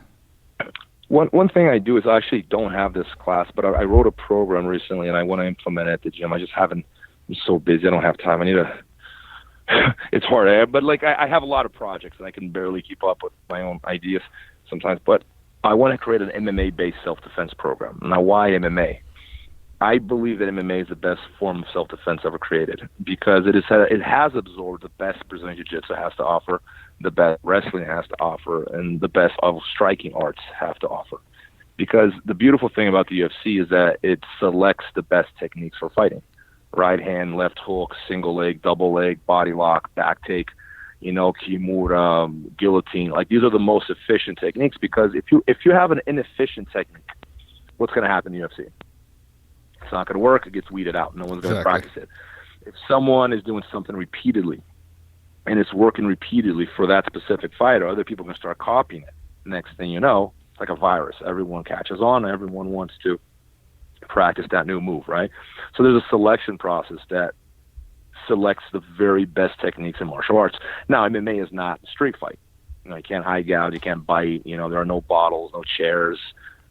One thing I do is I actually don't have this class, but I wrote a program recently, and I want to implement it at the gym. I just haven't. I'm so busy. I don't have time. I need to. It's hard, but I have a lot of projects, and I can barely keep up with my own ideas sometimes. But I want to create an MMA-based self-defense program. Now, why MMA? I believe that MMA is the best form of self-defense ever created because it has absorbed the best Brazilian Jiu-Jitsu has to offer, the best wrestling has to offer, and the best of striking arts have to offer. Because the beautiful thing about the UFC is that it selects the best techniques for fighting. Right hand, left hook, single leg, double leg, body lock, back take, Kimura, guillotine. Like these are the most efficient techniques because if you have an inefficient technique, what's going to happen in the UFC? It's not going to work. It gets weeded out. No one's going to practice it. If someone is doing something repeatedly and it's working repeatedly for that specific fighter, other people are going to start copying it. Next thing you know, it's like a virus. Everyone catches on. Everyone wants to practice that new move, right? So there's a selection process that selects the very best techniques in martial arts. Now, MMA is not a street fight. You can't high gouge, you can't bite, there are no bottles, no chairs,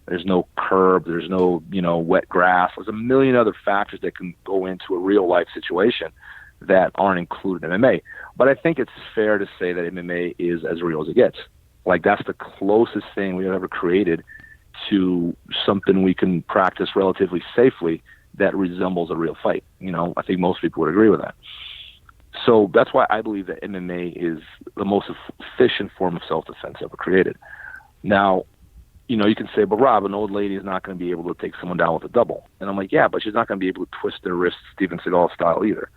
there's no curb, there's no, wet grass. There's a million other factors that can go into a real life situation that aren't included in MMA. But I think it's fair to say that MMA is as real as it gets. Like, that's the closest thing we've ever created to something we can practice relatively safely that resembles a real fight. You know, I think most people would agree with that. So that's why I believe that MMA is the most efficient form of self-defense ever created. Now, you know, you can say, but Rob, an old lady is not going to be able to take someone down with a double. And I'm like, yeah, but she's not going to be able to twist their wrist Steven Seagal style either.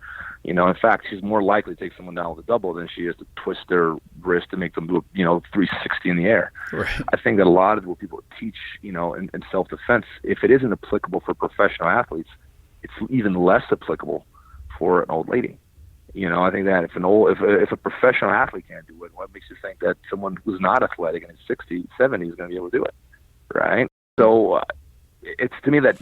You know, in fact, she's more likely to take someone down with a double than she is to twist their wrist to make them do, 360 in the air. Right. I think that a lot of what people teach, in self-defense, if it isn't applicable for professional athletes, it's even less applicable for an old lady. You know, I think that if a professional athlete can't do it, what makes you think that someone who's not athletic and is 60, 70 is going to be able to do it, right? So it's to me that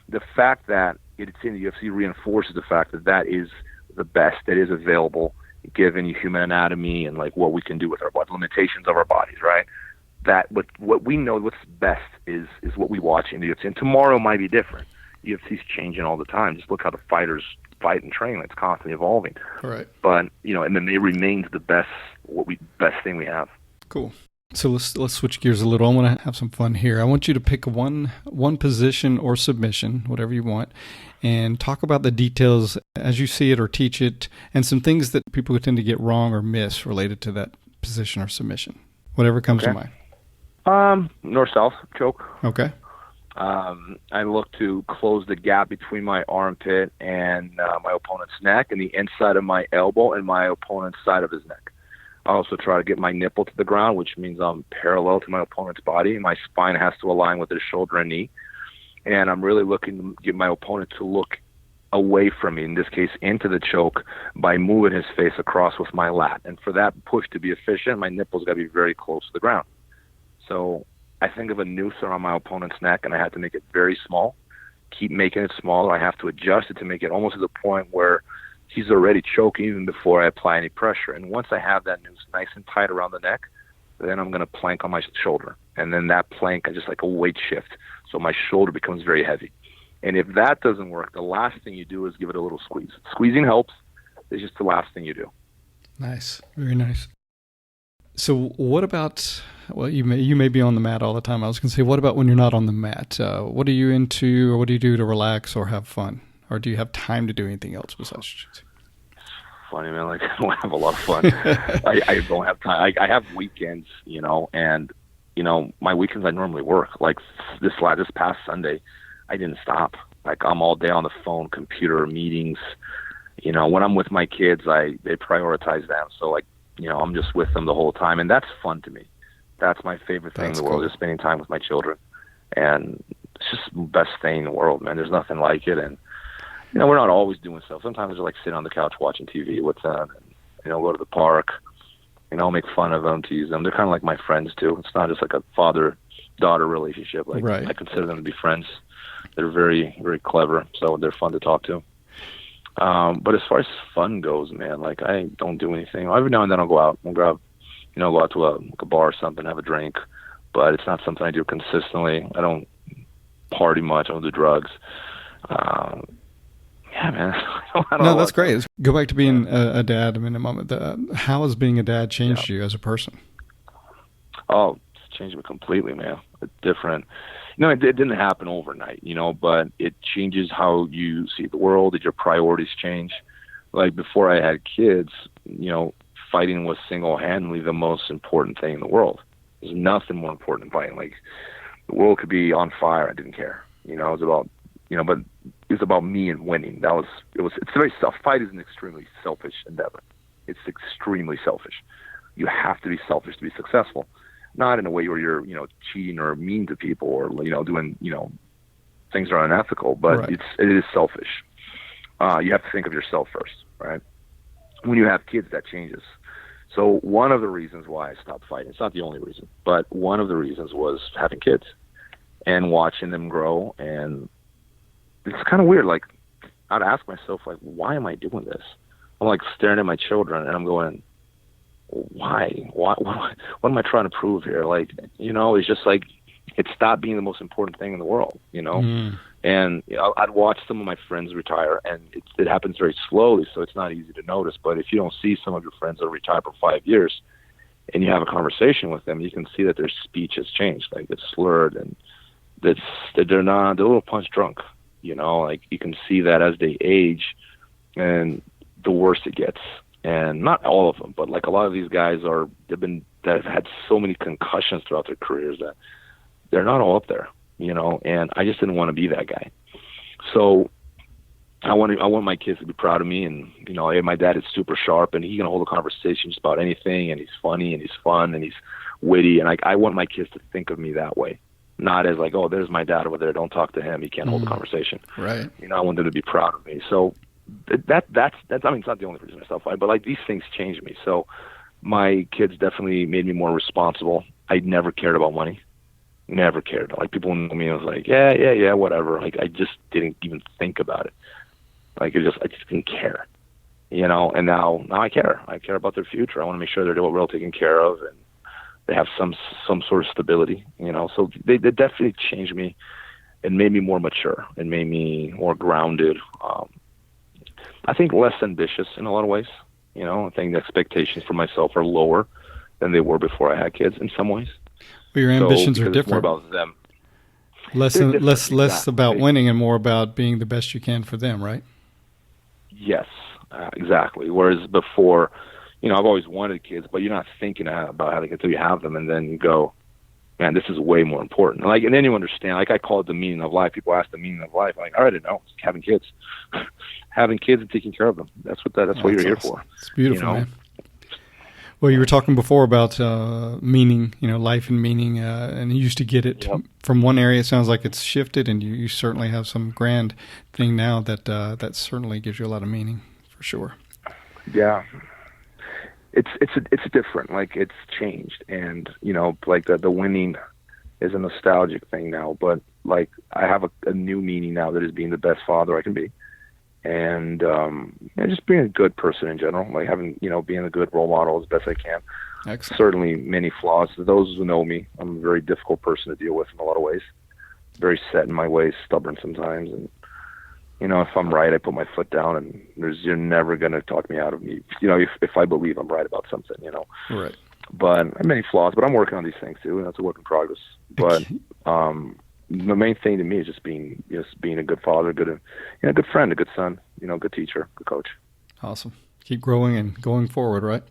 the fact that it's in the UFC reinforces the fact that is the best that is available given human anatomy and like what we can do with our body, limitations of our bodies, right? That what we know what's best is what we watch in the UFC. And tomorrow might be different. UFC's changing all the time. Just look how the fighters fight and train. It's constantly evolving. Right. But MMA remains the best thing we have. Cool. So let's switch gears a little. I want to have some fun here. I want you to pick one position or submission, whatever you want, and talk about the details as you see it or teach it, and some things that people tend to get wrong or miss related to that position or submission. Whatever comes to mind. North-south choke. Okay. I look to close the gap between my armpit and my opponent's neck, and the inside of my elbow and my opponent's side of his neck. I also try to get my nipple to the ground, which means I'm parallel to my opponent's body. My spine has to align with his shoulder and knee. And I'm really looking to get my opponent to look away from me, in this case into the choke, by moving his face across with my lat. And for that push to be efficient, my nipple's got to be very close to the ground. So I think of a noose around my opponent's neck, and I have to make it very small, keep making it smaller. I have to adjust it to make it almost to the point where he's already choking even before I apply any pressure. And once I have that noose nice and tight around the neck, then I'm going to plank on my shoulder. And then that plank is just like a weight shift. So my shoulder becomes very heavy. And if that doesn't work, the last thing you do is give it a little squeeze. Squeezing helps. It's just the last thing you do. Nice. Very nice. So what about, well, you may be on the mat all the time. I was going to say, what about when you're not on the mat? What are you into, or what do you do to relax or have fun? Or do you have time to do anything else besides jiu-jitsu? Funny, man. Like, I don't have a lot of fun. I don't have time. I have weekends, and, my weekends I normally work. Like this past Sunday, I didn't stop. Like, I'm all day on the phone, computer, meetings. When I'm with my kids, they prioritize them. So, like, I'm just with them the whole time. And that's fun to me. That's my favorite thing in the world, is spending time with my children. And it's just the best thing in the world, man. There's nothing like it. And, we're not always doing stuff. Sometimes we're like sitting on the couch watching TV with them, and, go to the park, make fun of them, tease them. They're kind of like my friends too. It's not just like a father-daughter relationship. Like, right. I consider them to be friends. They're very, very clever, so they're fun to talk to. But as far as fun goes, man, like, I don't do anything. Every now and then I'll go out and go out to a bar or something, have a drink, but it's not something I do consistently. I don't party much. I don't do drugs. Yeah, man. I don't know. That's great. Let's go back to being a dad in a moment. How has being a dad changed you as a person? Oh, it's changed me completely, man. It's different. It didn't happen overnight, but it changes how you see the world. Your priorities change. Like, before I had kids, fighting was single-handedly the most important thing in the world. There's nothing more important than fighting. Like, the world could be on fire. I didn't care. It was about, but it was about me and winning. It's very fight is an extremely selfish endeavor. It's extremely selfish. You have to be selfish to be successful. Not in a way where you're, cheating or mean to people or, doing, things that are unethical, but right. It is selfish. You have to think of yourself first, right? When you have kids, that changes. So one of the reasons why I stopped fighting, it's not the only reason, but one of the reasons was having kids and watching them grow. And it's kind of weird. Like, I'd ask myself, like, why am I doing this? I'm like staring at my children and I'm going, why? What am I trying to prove here? Like, it's just like, it stopped being the most important thing in the world, And I'd watch some of my friends retire, and it happens very slowly, so it's not easy to notice. But if you don't see some of your friends that retire for 5 years, and you have a conversation with them, you can see that their speech has changed. Like, it's slurred, and they're a little punch drunk. Like, you can see that as they age, and the worse it gets. And not all of them, but like a lot of these guys that have had so many concussions throughout their careers that they're not all up there, and I just didn't want to be that guy. So I want my kids to be proud of me, and hey, my dad is super sharp, and he can hold a conversation just about anything, and he's funny, and he's fun, and he's witty, and I want my kids to think of me that way, not as like, oh, there's my dad over there, don't talk to him, he can't hold a conversation. Right. I want them to be proud of me. So that's I mean, it's not the only reason I self-fight, but like, these things changed me. So my kids definitely made me more responsible. I never cared about money. Never cared. Like, people know me, I was like, yeah, whatever. Like, I just didn't even think about it. Like, I just didn't care, and now I care. I care about their future. I want to make sure they're well taken care of, and they have some sort of stability, so they definitely changed me and made me more mature and made me more grounded. I think less ambitious in a lot of ways. I think the expectations for myself are lower than they were before I had kids in some ways. Well, your ambitions are different. It's more about them. Less about winning and more about being the best you can for them, right? Yes, exactly. Whereas before, I've always wanted kids, but you're not thinking about having until you have them, and then you go, man, this is way more important. Like, and then you understand. Like, I call it the meaning of life. People ask the meaning of life. I'm like, I already know. It's having kids, having kids and taking care of them. That's what what you're here for. It's beautiful, man. Well, you were talking before about meaning, life and meaning, and you used to get it from one area. It sounds like it's shifted, and you certainly have some grand thing now that certainly gives you a lot of meaning, for sure. Yeah, it's different. Like, it's changed, and like the winning is a nostalgic thing now. But like, I have a new meaning now, that is being the best father I can be. And just being a good person in general, like having, being a good role model as best I can. Excellent. Certainly many flaws. Those who know me, I'm a very difficult person to deal with in a lot of ways. Very set in my ways, stubborn sometimes. And, if I'm right, I put my foot down, and you're never going to talk me out of me, if I believe I'm right about something, Right. But I have many flaws, but I'm working on these things too, and that's a work in progress. But, the main thing to me is just being a good father, a good friend, a good son, good teacher, good coach. Awesome. Keep growing and going forward, right?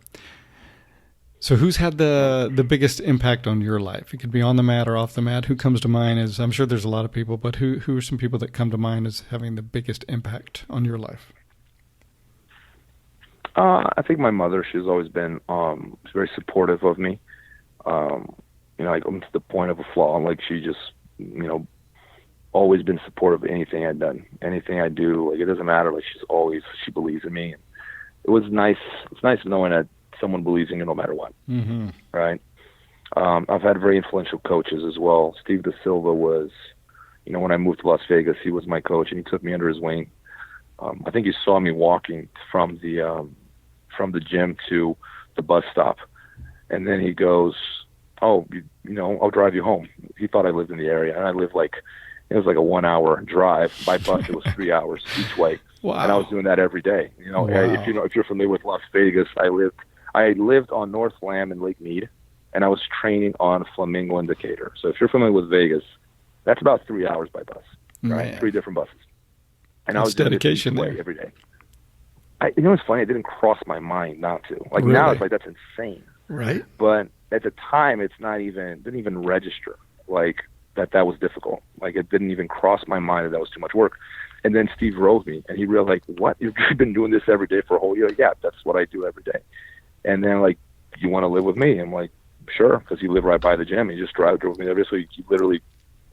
So who's had the biggest impact on your life? It could be on the mat or off the mat. Who comes to mind as, I'm sure there's a lot of people, but who are some people that come to mind as having the biggest impact on your life? I think my mother, she's always been very supportive of me. Like, to the point of a flaw. Like, she just, always been supportive of anything I've done, anything I do. Like, it doesn't matter. Like, she believes in me. It was nice. It's nice knowing that someone believes in you no matter what. Mm-hmm. Right. I've had very influential coaches as well. Steve Da Silva was, when I moved to Las Vegas, he was my coach, and he took me under his wing. I think he saw me walking from the gym to the bus stop, and then he goes, "Oh, I'll drive you home." He thought I lived in the area, and I lived it was like a 1-hour drive. By bus, it was 3 hours each way. Wow. And I was doing that every day. Wow. If you're familiar with Las Vegas, I lived on North Lamb and Lake Mead, and I was training on Flamingo and Decatur. So if you're familiar with Vegas, that's about 3 hours by bus, right? Man. 3 different buses. And I was doing dedication there every day. It's funny. It didn't cross my mind not to. Like, really? Now it's like, that's insane. Right. But at the time, didn't even register like that was difficult. Like, it didn't even cross my mind that was too much work. And then Steve rode me, and he realized, like, what? You've been doing this every day for a whole year? Yeah, that's what I do every day. And then, like, you want to live with me? I'm like, sure, because he lived right by the gym. He just drove me every day. So he literally,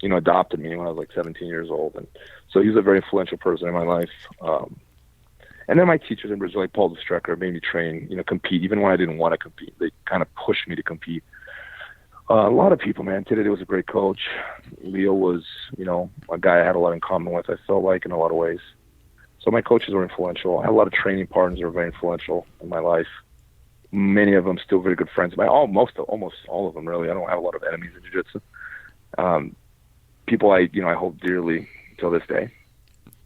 adopted me when I was like 17 years old. And so he's a very influential person in my life. And then my teachers in Brazil, like Paul Strecker, made me train, compete, even when I didn't want to compete. They kind of pushed me to compete. A lot of people, man. Today was a great coach. Leo was, a guy I had a lot in common with, I felt like, in a lot of ways. So my coaches were influential. I had a lot of training partners that were very influential in my life. Many of them still very good friends. Almost all of them, really. I don't have a lot of enemies in jiu-jitsu. People I hold dearly till this day.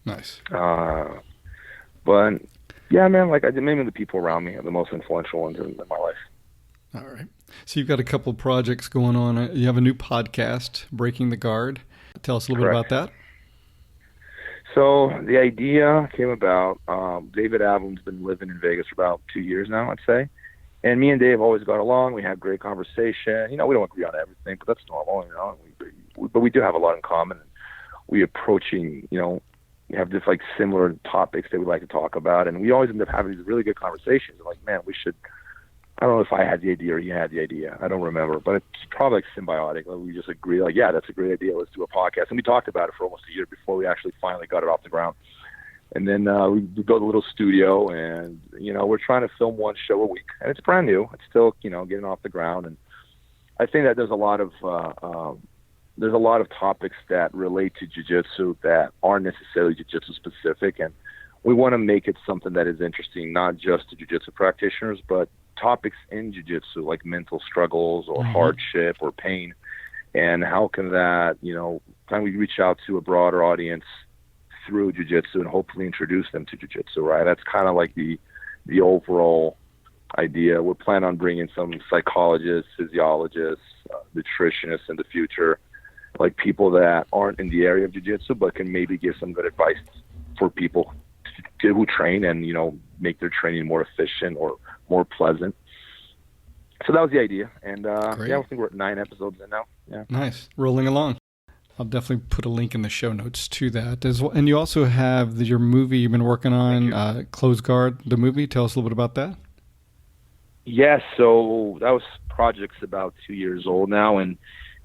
Nice. But yeah, man, like maybe the people around me are the most influential ones in my life. All right. So you've got a couple of projects going on. You have a new podcast, Breaking the Guard. Tell us a little bit about that. So the idea came about, David Avelon's been living in Vegas for about 2 years now, I'd say. And me and Dave always got along. We have great conversation. You know, we don't agree on everything, but that's normal, you know. But we do have a lot in common. We approaching, you know, we have just like similar topics that we like to talk about. And we always end up having these really good conversations. Like, man, we should, I don't know if I had the idea or you had the idea. I don't remember, but it's probably like symbiotic. Like we just agree, like, yeah, that's a great idea. Let's do a podcast. And we talked about it for almost a year before we actually finally got it off the ground. And then we built a little studio, and you know, we're trying to film one show a week, and it's brand new. It's still, you know, getting off the ground. And I think that there's a lot of topics that relate to jiu-jitsu that aren't necessarily jiu-jitsu specific, and we want to make it something that is interesting, not just to jiu-jitsu practitioners, but topics in jiu-jitsu like mental struggles or hardship or pain, and how can that, you know, can we reach out to a broader audience through jiu-jitsu and hopefully introduce them to jiu-jitsu, right? That's kind of like the overall idea. We're planning on bringing some psychologists, physiologists, nutritionists in the future, like people that aren't in the area of jiu-jitsu but can maybe give some good advice for people who train and, you know, make their training more efficient or more pleasant. So that was the idea. And yeah, I think we're at 9 episodes in now. Yeah. Nice. Rolling along. I'll definitely put a link in the show notes to that as well. And you also have your movie you've been working on, Close Guard, the movie. Tell us a little bit about that. Yes. So that was project's about 2 years old now. And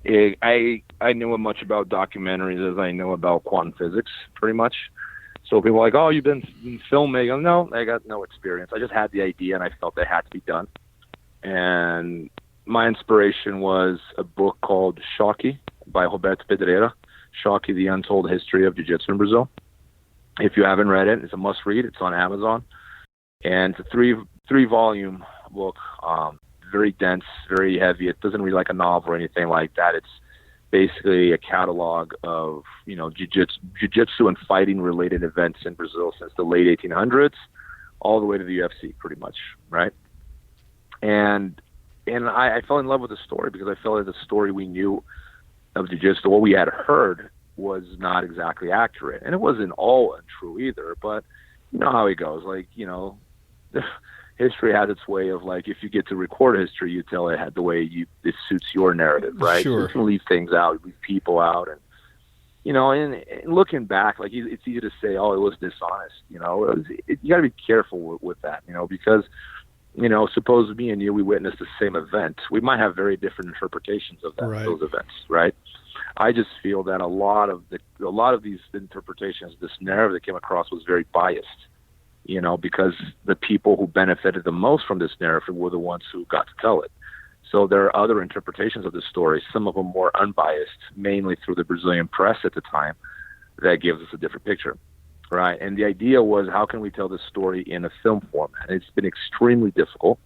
I knew as much about documentaries as I know about quantum physics, pretty much. So people are like, oh, you've been filmmaking. No, I got no experience. I just had the idea, and I felt it had to be done. And my inspiration was a book called Choque by Roberto Pedreira, Choque, The Untold History of Jiu-Jitsu in Brazil. If you haven't read it, it's a must-read. It's on Amazon. And it's a three-volume book, very dense, very heavy. It doesn't read like a novel or anything like that. It's basically a catalog of, you know, jiu-jitsu and fighting-related events in Brazil since the late 1800s all the way to the UFC, pretty much, right? And I fell in love with the story because I felt like the story we knew of jiu-jitsu, what we had heard, was not exactly accurate. And it wasn't all untrue either, but you know how it goes. Like, you know, history has its way of, like, if you get to record history, you tell it the way it suits your narrative, right? Sure. You can leave things out, leave people out, and you know, and looking back, like, it's easy to say, oh, it was dishonest. You know, you got to be careful with that, you know, because, you know, suppose me and you, we witnessed the same event. We might have very different interpretations of those events, right? I just feel that a lot of these interpretations, this narrative that came across was very biased, you know, because the people who benefited the most from this narrative were the ones who got to tell it. So there are other interpretations of the story, some of them more unbiased, mainly through the Brazilian press at the time, that gives us a different picture, right? And the idea was, how can we tell this story in a film format? And it's been extremely difficult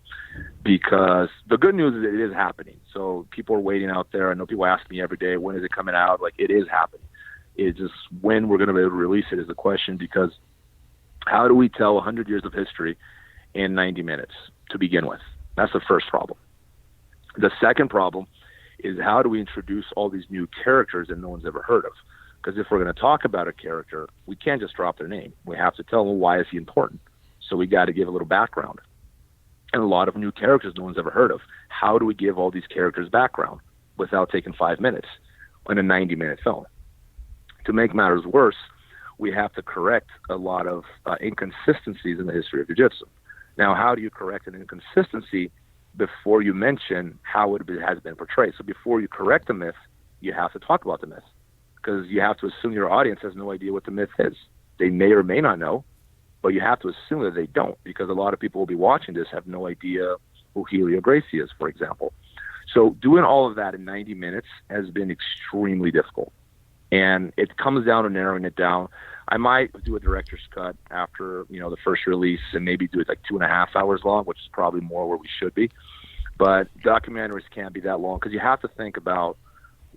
because the good news is that it is happening. So people are waiting out there. I know people ask me every day, when is it coming out? Like, it is happening. It's just when we're going to be able to release it is the question, because how do we tell 100 years of history in 90 minutes to begin with? That's the first problem. The second problem is, how do we introduce all these new characters that no one's ever heard of? Because if we're going to talk about a character, we can't just drop their name. We have to tell them, why is he important? So we got to give a little background. And a lot of new characters no one's ever heard of. How do we give all these characters background without taking 5 minutes in a 90-minute film? To make matters worse, we have to correct a lot of inconsistencies in the history of jiu-jitsu. Now, how do you correct an inconsistency before you mention how it has been portrayed? So before you correct the myth, you have to talk about the myth, because you have to assume your audience has no idea what the myth is. They may or may not know, but you have to assume that they don't, because a lot of people will be watching this, have no idea who Helio Gracie is, for example. So doing all of that in 90 minutes has been extremely difficult. And it comes down to narrowing it down. I might do a director's cut after, you know, the first release, and maybe do it like 2.5 hours long, which is probably more where we should be. But documentaries can't be that long, because you have to think about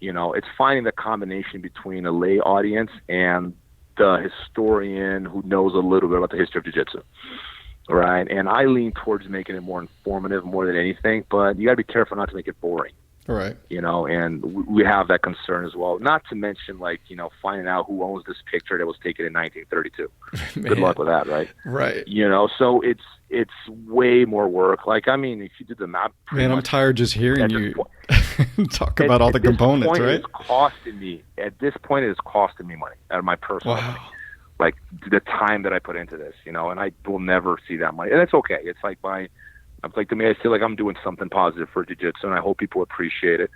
It's finding the combination between a lay audience and the historian who knows a little bit about the history of jiu-jitsu, right? And I lean towards making it more informative more than anything, but you got to be careful not to make it boring. Right. And we have that concern as well. Not to mention, finding out who owns this picture that was taken in 1932. Good luck with that, right? Right. So it's way more work. If you did the map. Man, I'm tired just hearing you talk about all the components, right? At this point, it is costing me money out of my personal money. Like the time that I put into this, and I will never see that money. And it's okay. It's to me, I feel like I'm doing something positive for jiu-jitsu, and I hope people appreciate it.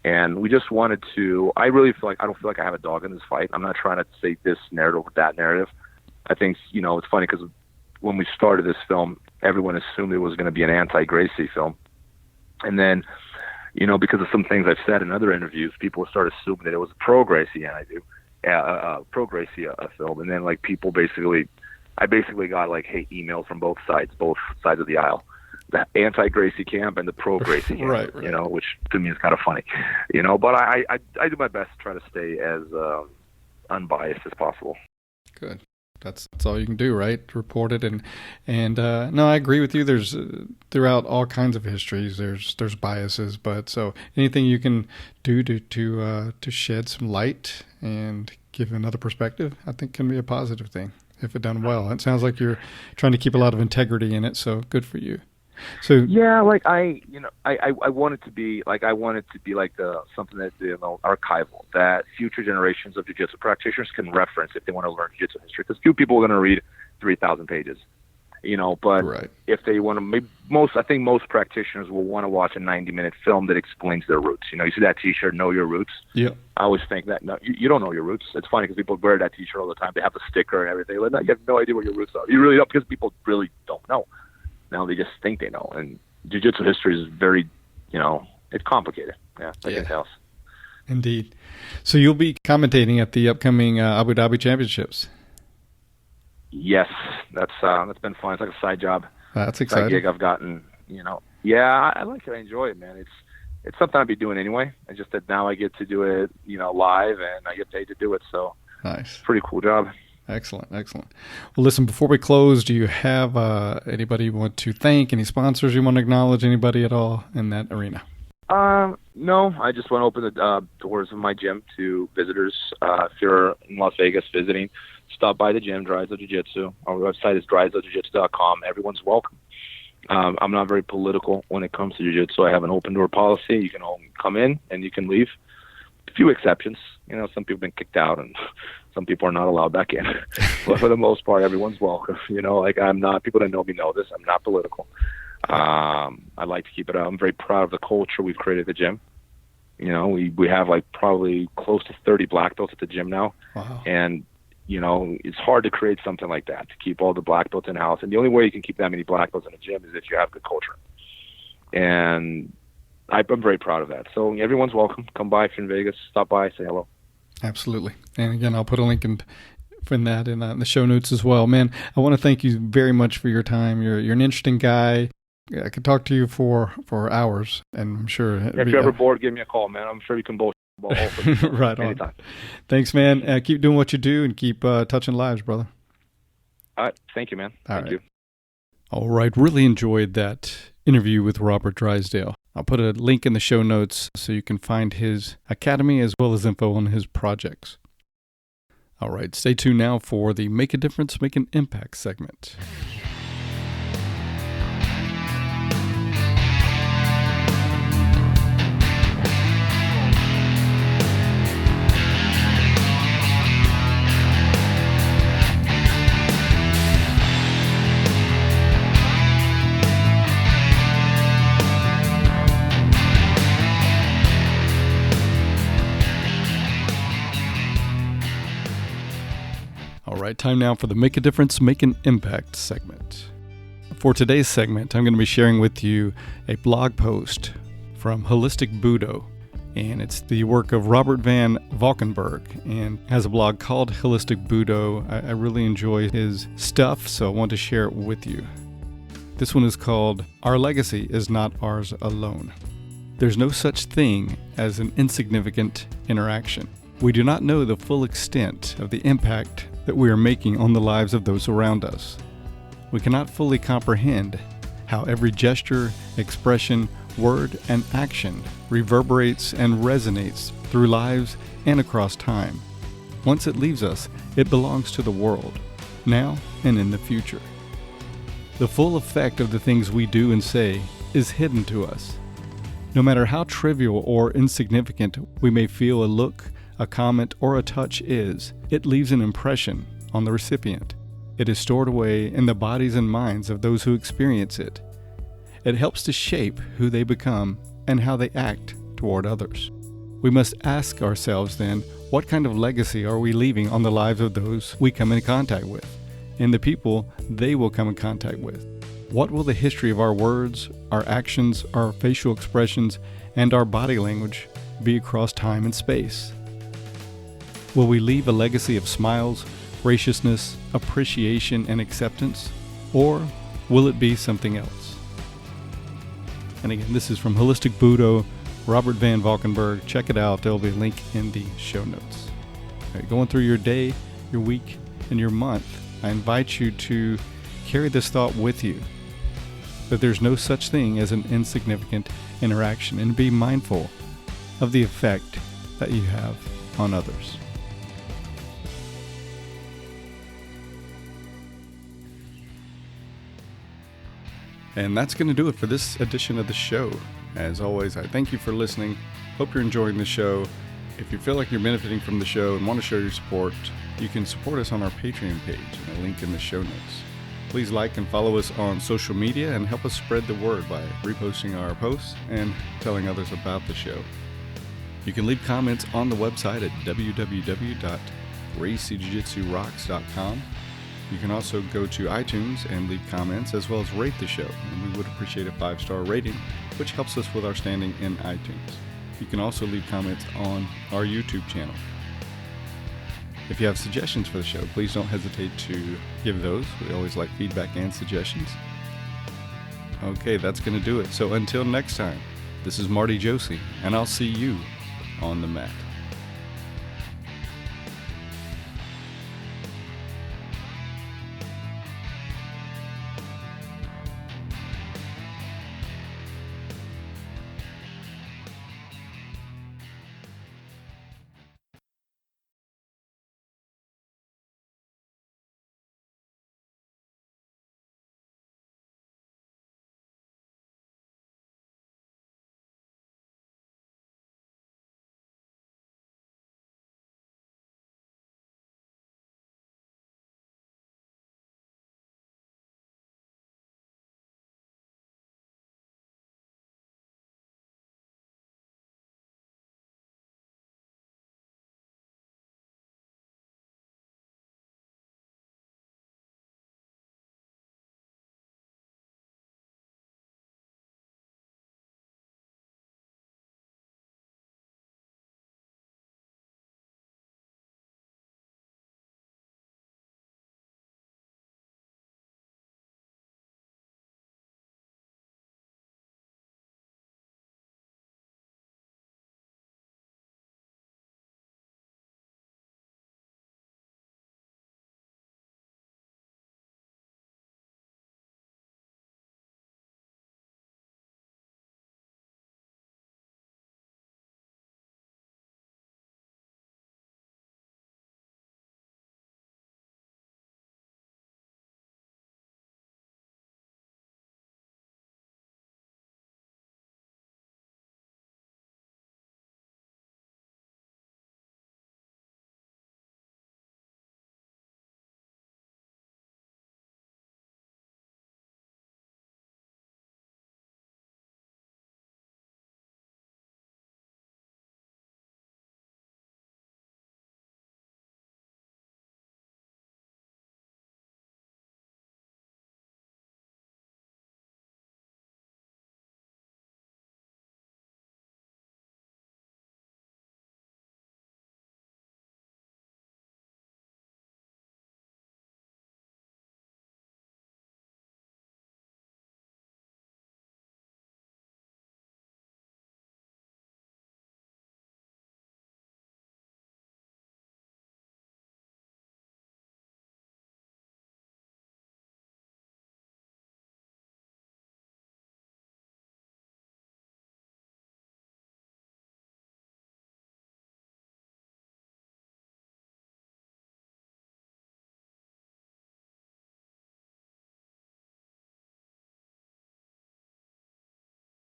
And we just wanted to, I don't feel like I have a dog in this fight. I'm not trying to say this narrative or that narrative. I think, it's funny because when we started this film, everyone assumed it was going to be an anti-Gracie film. And then, because of some things I've said in other interviews, people started assuming that it was a pro-Gracie pro-Gracie film. And then, I basically got, hate emails from both sides of the aisle. The anti-Gracie camp and the pro-Gracie camp, right. Which to me is kind of funny, but I do my best to try to stay as unbiased as possible. Good. That's all you can do, right? Report it. And no, I agree with you. There's throughout all kinds of histories, there's biases, but so anything you can do to shed some light and give another perspective, I think can be a positive thing if it done well. It sounds like you're trying to keep a lot of integrity in it, so good for you. So yeah, I want it to be something that archival that future generations of jiu-jitsu practitioners can reference if they want to learn jiu-jitsu history. Because few people are going to read 3,000 pages, But right. If they want to, I think most practitioners will want to watch a 90-minute film that explains their roots. You see that T-shirt, "Know Your Roots." Yeah. I always think that you don't know your roots. It's funny because people wear that T-shirt all the time. They have the sticker and everything. You have no idea what your roots are. You really don't, because people really don't know. Now they just think they know, and jiu-jitsu history is very, it's complicated. Yeah, like anything else. Indeed. So you'll be commentating at the upcoming Abu Dhabi Championships. Yes, that's been fun. It's like a side job. That's exciting. Side gig I've gotten. Yeah, I like it. I enjoy it, man. It's something I'd be doing anyway. It's just that now I get to do it, live, and I get paid to do it. So nice. Pretty cool job. Excellent. Well, listen, before we close, do you have anybody you want to thank, any sponsors you want to acknowledge, anybody at all in that arena? No, I just want to open the doors of my gym to visitors. If you're in Las Vegas visiting, stop by the gym, Drysdale Jiu-Jitsu. Our website is drysdalejiu-jitsu.com. Everyone's welcome. I'm not very political when it comes to jiu-jitsu. I have an open door policy. You can all come in and you can leave. A few exceptions. Some people have been kicked out and some people are not allowed back in. But for the most part, everyone's welcome. I'm not, people that know me know this. I'm not political. I like to keep it up. I'm very proud of the culture we've created at the gym. We have probably close to 30 black belts at the gym now. Wow. And, it's hard to create something like that, to keep all the black belts in-house. And the only way you can keep that many black belts in a gym is if you have good culture. And I'm very proud of that. So everyone's welcome. Come by if you're in Vegas. Stop by, say hello. Absolutely. And again, I'll put a link in that in the show notes as well. Man, I want to thank you very much for your time. You're an interesting guy. I could talk to you for hours, and I'm sure. If you're ever bored, give me a call, man. I'm sure you can both. Right on. Anytime. Thanks, man. Keep doing what you do and keep touching lives, brother. All right. Thank you, man. Thank you. All right. Really enjoyed that interview with Robert Drysdale. I'll put a link in the show notes so you can find his academy as well as info on his projects. All right. Stay tuned now for the Make a Difference, Make an Impact segment. Time now for the Make a Difference, Make an Impact segment. For today's segment, I'm going to be sharing with you a blog post from Holistic Budo, and it's the work of Robert Van Valkenburg, and has a blog called Holistic Budo. I really enjoy his stuff, so I want to share it with you. This one is called "Our Legacy is Not Ours Alone." There's no such thing as an insignificant interaction. We do not know the full extent of the impact that we are making on the lives of those around us. We cannot fully comprehend how every gesture, expression, word, and action reverberates and resonates through lives and across time. Once it leaves us, it belongs to the world, now and in the future. The full effect of the things we do and say is hidden to us. No matter how trivial or insignificant we may feel a look, a comment, or a touch is, it leaves an impression on the recipient. It is stored away in the bodies and minds of those who experience it. It helps to shape who they become and how they act toward others. We must ask ourselves then, what kind of legacy are we leaving on the lives of those we come in contact with, and the people they will come in contact with? What will the history of our words, our actions, our facial expressions, and our body language be across time and space? Will we leave a legacy of smiles, graciousness, appreciation, and acceptance? Or will it be something else? And again, this is from Holistic Budo, Robert Van Valkenburg. Check it out. There'll be a link in the show notes. All right, going through your day, your week, and your month, I invite you to carry this thought with you, that there's no such thing as an insignificant interaction, and be mindful of the effect that you have on others. And that's going to do it for this edition of the show. As always, I thank you for listening. Hope you're enjoying the show. If you feel like you're benefiting from the show and want to show your support, you can support us on our Patreon page, and a link in the show notes. Please like and follow us on social media and help us spread the word by reposting our posts and telling others about the show. You can leave comments on the website at www.GracieJujitsuRocks.com. You can also go to iTunes and leave comments, as well as rate the show, and we would appreciate a 5-star rating, which helps us with our standing in iTunes. You can also leave comments on our YouTube channel. If you have suggestions for the show, please don't hesitate to give those. We always like feedback and suggestions. Okay, that's going to do it. So until next time, this is Marty Josie, and I'll see you on the mat.